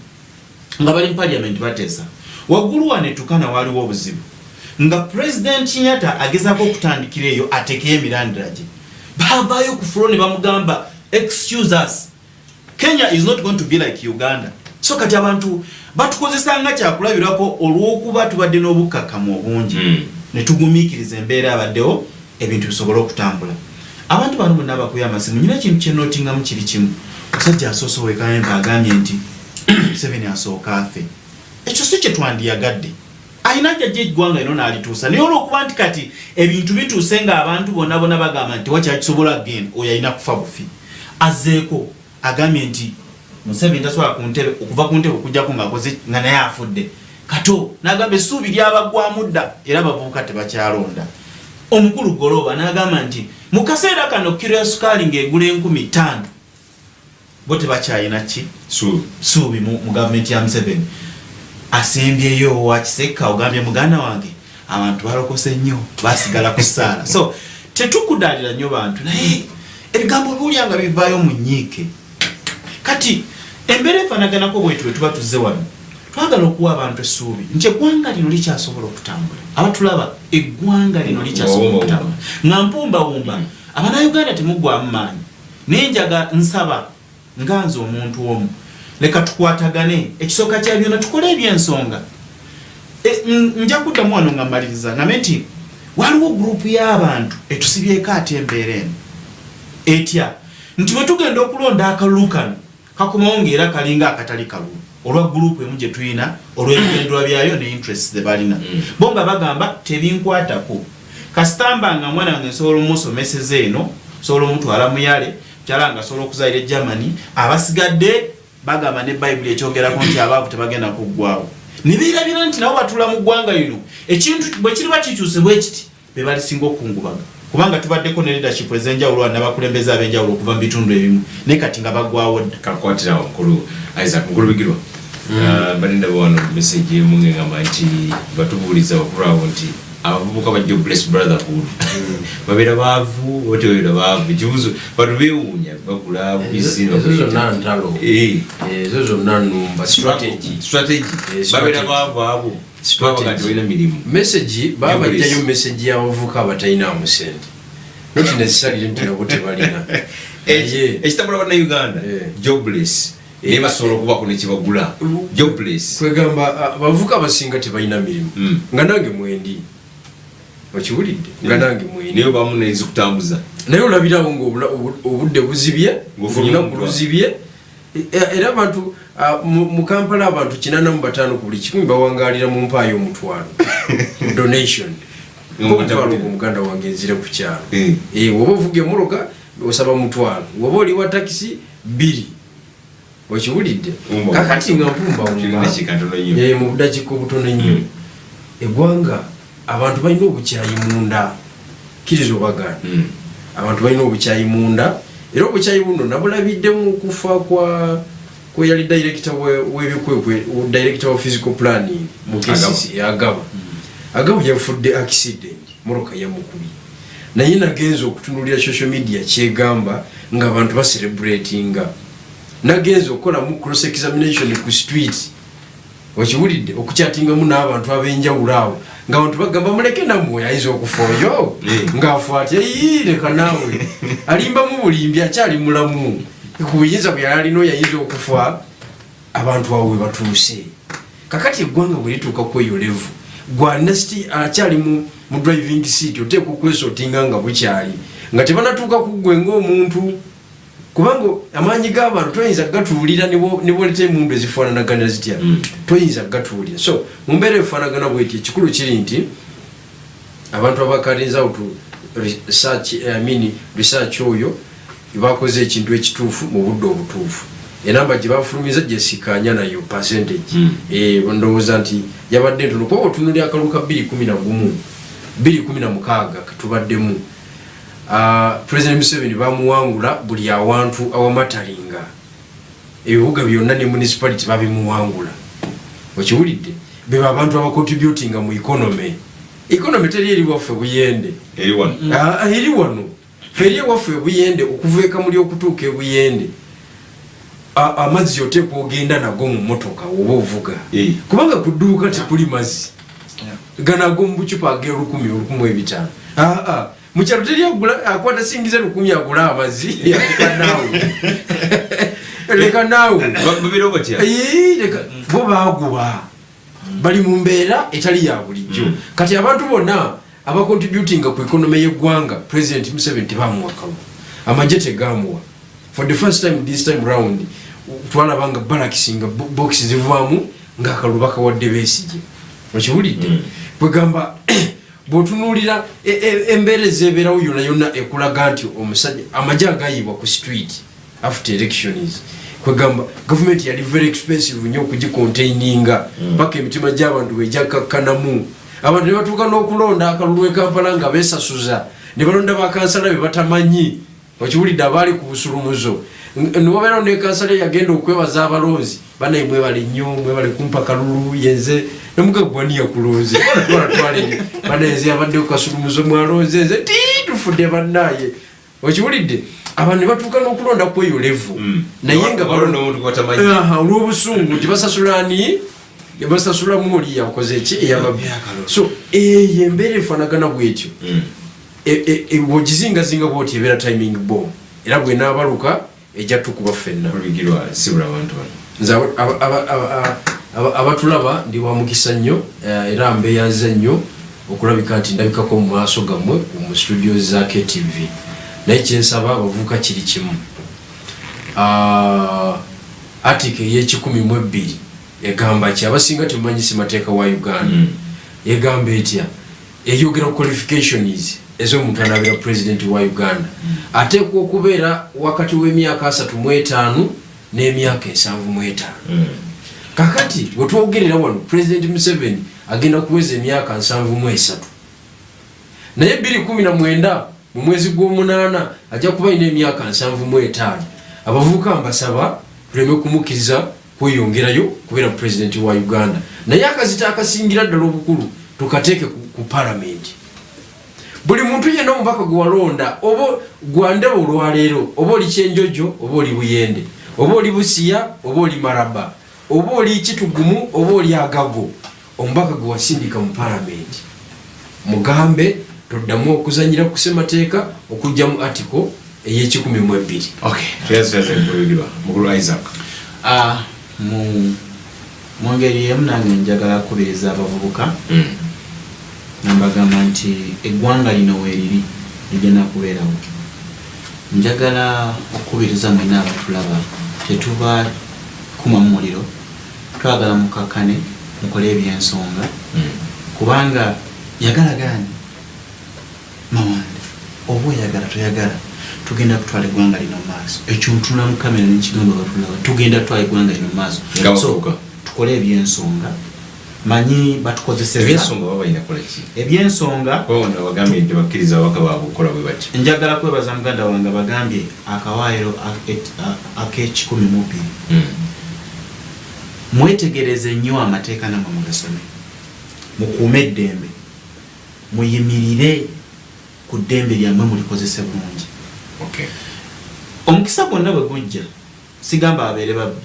nga bali mu parliament bateesa waggulu wanetukana waliwo obuzibu nga President Kenyatta agezaako okutandikira eyo atekeyo emirandira gye baavaayo ku floor ne bamugamba excuse us Kenya is not going to be like Uganda. So kati abantu batukozesa nga kyakulabirako olw'okuba tubadde n'obukkakkamu obungi ne tugumiikiriza embeera abaddewo ebintu bisobola okutambula. Abantu bano bonna abakuya amasimu nyina kintu kyenootingamu kiri kimu omusajja asoose Wekayemba agambye nti Museveni asooka afe ekyo si kye twandiyagadde ayina jjajja eggwanga lino n'alituusa naye olw'okuba nti kati ebintu bituuse ng'abantu bonna bagamba nti wakyakisobola genda oyo alina kufa bufi azzeeko agambye nti Museveni tasobola ku ntebe okuva ku ntebe okujjako ng'akoze nga naye afudde kato n'agamba essuubi lyabagwamu dda era abavubuka tebakyalonda. Omukulu Goloba n'agamba nti mu kaseera kano kiro ya sukaali ng'egula 5,000 bo tebakyalina ki suubi mu gavumenti ya Museveni. Asembyeyo wakiseka ogambye muganda wange abantu balokose nnyo basigala ku ssaala so tetukudaalira nnyo bantu naye ebigambo biwulyanga bivaayo mu nnyiike kati embeera efaanaganako bwetu tuba tuzze wano twagala okuwa abantu essuubi nti eggwanga lino likyasobola okutambula abatulaba eggwanga lino likyasobola okutambula nga mpumbawumba Abannayuganda temuggwamu maanyi naye njaga nsaba nga nze omuntu omu leka tukwatagane ekisooka kya byonna tukole ebyensonga nja kuddamu wano nga mmaliriza ngambe nti waliwo gurupu y'abantu etusibyeko ate embeera eno etya nti bwe tugenda okulonda akalulu kano kakomawo ng'era kalinga akatali kalulu olwa gurupu emu gye tuyina olw'ebigendwa byayo ne interest ze balina bo nga bagamba tebinkwatako kasitamba nga mwana wange nsobola omusomeseza eno sobola omutwala muyale kyala nga sobola okuzaira e Germany abasigadde bagamba ne Bible ekyogerako nti abaavu tebagenda kuggwawo nibeerabira nti nabo batula mu ggwanga lino ekintu bwe kiriba kikyuse bwe kiti be balisinga okungubaga kubanga tubaddeko ne leadership ez'enjawulo n'abakulembeze ab'enjawulo okuva mu bitundu ebimu naye kati nga baggwawo dda kakwatira wankulu Isaac Nkulubigirwa balinda wano message emu ng'egamba nti batubuuliza bakulu abo nti abavubuka ba Jobless Brotherhood babeera baavu ote babeera baavu ekibuzo batu beewuunya bagula bizino zonna ntalo ezo zonna nnumba strategy babeera baavu abo babaga nti balina mirimu message babajjayo message y'abavubuka abatalinamu sente noti necessarily nti nabo tebalina ekitambula bannayuganda Jobless naye basobola okubako nekibagula Jobless kwegamba abavubuka abasinga tebalina mirimu nga nange mwendi okiwulidde nga nange mwendi naye bamu nayinza okutambuza naye olabirawo ng'obudde buzibye olunaku luzibye era abantu mu Kampala abantu 85 ku buli 100 bawangalira mu mpaayo omutwalo donation omutwalo omuganda wange nzire ku kyalo woba ovuga emmotoka osaba mutwalo woba oli wa takisi 2 okiwulidde kakati nga mpumba mu budakiika obutono ennyo eggwanga abantu balina obukyayi munda kiriza obagana abantu balina obukyayi munda era obukyayi buno nabulabiddemu okufa kwa yali director w'ebikwekwe director of physical planning mu KCC agaba yafudde accident moroka yamukubi naye nagenza okutunulira social media kyegamba nga abantu baselebratinga nagenza okukola mu cross examination ku street okiwulidde okukyatingamu n'abantu ab'enjawulo awo ng'abantu bagamba muleke nammwe ayinza okufa oyo ng'afa atya leka naawe alimbamu bulimbi akyali mulamu ku buyinza bwe yali alina yayinza okufa abantu awo we batuuse kakati eggwanga bwe lituuka ku eyo levu gwanesti akyali mu driving seat oteeka okwesotinga nga bukyali nga tebanatuuka ku ggwe ng'omuntu kubanga amaanyi g'abantu toyinza gatuulira niboleta emundu ezifaananaganira zitya toyinza gatuulira so mu mbeera efaanagana bweti ekikulu kiri nti abantu abakalinza out research oyo bakoze ekintu ekituufu mu budde obutuufu enamba gye bafulumiza gyesikanya nayo percentage ndowooza nti yabadde ntono kuba otunulira akalulu ka 2016 katubaddemu President Museveni bamuwangula buli awantu awamatalinga ebibuga byonna ne municipality babimuwangula okiwulidde beba abantu abacontributinga mu economy teri eri waffe buyende eri wano feri waffe buyende okuveeka muli okutuuka ebuyende amazzi oteekwa ogenda nago mu motoka oba ovuga kubanga ku dduuka tekuli mazzi ganago mu bucupa ag'olukumi mukyalo teri akwata singiza 10 agula amazzi leka naawe bo baguba bali mu mbeera etali ya bulijjo kati abantu bonna abacontributinga ku economy y'eggwanga President Museveni tebamuwa kalulu amagye tegamuwa for the first time this time round twalabanga balakisinga box zivaamu ng'akalulu bakawadde Besigye okiwulidde kwegamba bw'otunuulira embeera ezeebeerawo yonna yonna ekulaga nti omusajja amagye agayibwa ku street after elections kwegamba gavumenti yali very expensive nnyo okugicontaininga paka emitima gy'abantu bwegyakkanamu abantu ne batuuka n'okulonda akalulu e Kampala nga beesasuza ne balonda bakansala be batamanyi okiwulidde abaali ku busulumuzo niwabeerawo ne kansala yagenda okwebaza abalonzi banaye mwebale nnyo mwebale kumpa kalulu yenze nomugagwani yakulonze banayenze yabadde ku kasulumuzo mwalonze nze tufudde bannaye okiwulidde abantu ne batuuka n'okulonda ku eyo levu naye nga balonda omuntu kwatamanyi olw'obusungu nti basasulani basasulamu oli yakoze ki eyababyakalo so eyo embeera efaanagana bwetyo bwogizingazinga bwoti ebeera timing bomb era bwenaabaluka ejja tukuba ffenna nze abatulaba ndi wa mukisa nnyo era mbeeyanze nnyo okulabika nti ndabikako mu maaso gammwe mu studio za KTV naye kyensaba abavubuka kiri kimu article y'ekikumi-mu-2 egamba ki abasinga temumanyisi mateeka wa Uganda egamba etya eyogera qualifications ez'omuntu anabeera president wa Uganda ateekwa okubeera wakati w'emyaka 35 n'emyaka 75 kakati wetwogerera wano President Museveni agenda kuweza emyaka 73 naye 2019 mu mwezi gw'omunaana ajja kuba ina emyaka 75 abavubuka mbasaba tuleme kumukiriza kweyongerayo kubeera president wa Uganda naye akazita akasingira ddala obukulu tukateeke ku parliament buli muntu yenna omubaka gwe walonda oba gwandeba olwaleero oba oli Kyenjojo oba oli Buyende oba oli Busiya oba oli Maraba oba oli Kitugumu oba oli Agago omubaka gwe wasindika mu parliament mugambe toddamu okuzanyira ku ssemateeka okujja mu article ey'12. Okay, mukulu Isaac. Mu ngeri emu nange njagala kubeeza abavubuka nambagamba nti eggwanga lino weeriri ligenda kubeerawo. Njagala okubiriza mwena abatulaba tetuba kuma mu muliro twagala mukakkane mukole ebyensonga kubanga yagala gani mawanda oba oyagala toyagala tugenda kutwala eggwanga lino maaso ekyo ntuna mu kamera n'ekigamba batulaba tugenda kutwala eggwanga lino maaso so tukole ebyensonga manyi batukozesa ebyensonga baba balina kola ki ebyensonga bona bagambye nti bakkiriza ababaka baabwe okukola bwe bati njagala kwebaza muganda wange bagambye akawaayiro ak'ekikumi mu bbiri mwetegereze nnyo amateeka namwe mugasome mukuume eddembe muyimirire ku ddembe lyammwe mulikozese bulungi. Omukisa gwonna bwe gujja sigamba abeere babbi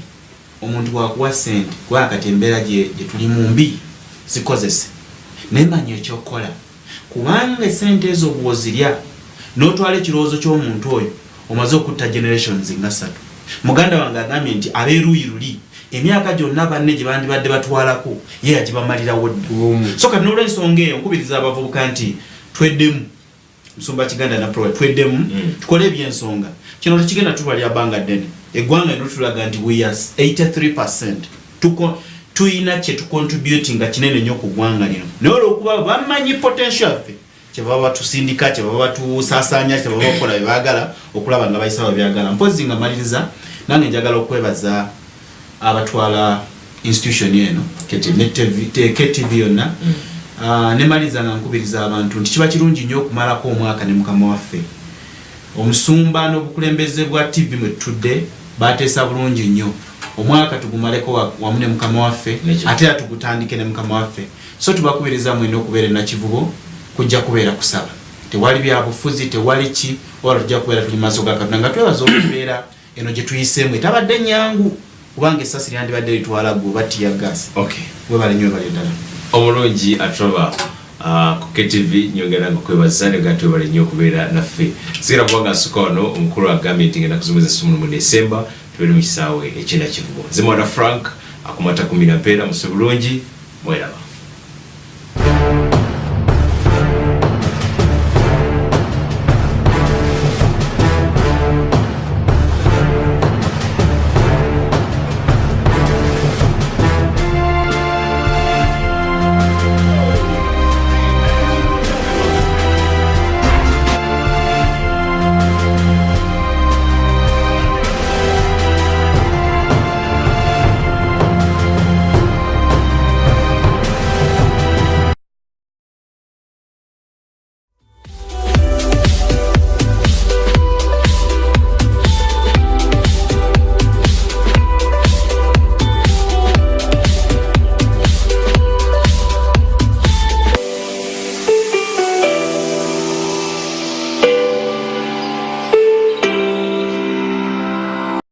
omuntu wakuwa ssente kuba kati embeera gye tuli mu mbi zikozese naye manya ekyokukola kubanga essente ezo bw'ozirya n'otwala ekirowoozo ky'omuntu oyo omaze okutta generations nga 3. Muganda wange agambye nti abeeruuyi luli emyaka gyonna banne gye bandibadde batwalako ye yagibamalirawo dda. So kati n'olw'ensonga eyo nkubiriza abavubuka nti tweddemu Musumba Kiganda na Pro tweddemu tukole ebyensonga kino tekigenda tubalya banga ddene eggwanga lino tulaga nti we are 83% tuyina kye tucontributing kinene nnyo ku ggwanga lino naye olw'okuba bamanyi potential ffe kyebaba batusindika kyebaba batusaasanya kyebaba bakola bye baagala okulaba nga bayisa babyagala. Mpozi nga maliriza nange njagala okwebaza abatwala institution eno KTV yonna nemaliza nga nkubiriza abantu nti kiba kirungi nnyo okumalako omwaka ne mukama waffe omusumba n'obukulembeze bwa TV mwe tudde bateesa bulungi nnyo omwaka tugumaleko wamu ne mukama waffe ate atugutandike ne mukama waffe so tubakubiriza mwena okubeera na kivubo kujja kubeera kusaba tewali byabufuzi tewali ki wala tujja kubeera tuli maaso ga Katonda nga twebaza okubeera eno gye tuyiseemu etabadde nyangu kubanga essasi lyandibadde litwala gwe batiya gaasi webale nnyo webale ddala omulungi atoba ku KTV nyongera nga kwebaza ne gato webale nnyo okubeera naffe sigera kubanga nsukka wano omukulu agambye nti ngenda kuzungumza mu Desemba tubeere mu kisaawe ekyenda kivugo nze mwana Frank akumata 10 mpeera musobulungi mweraba.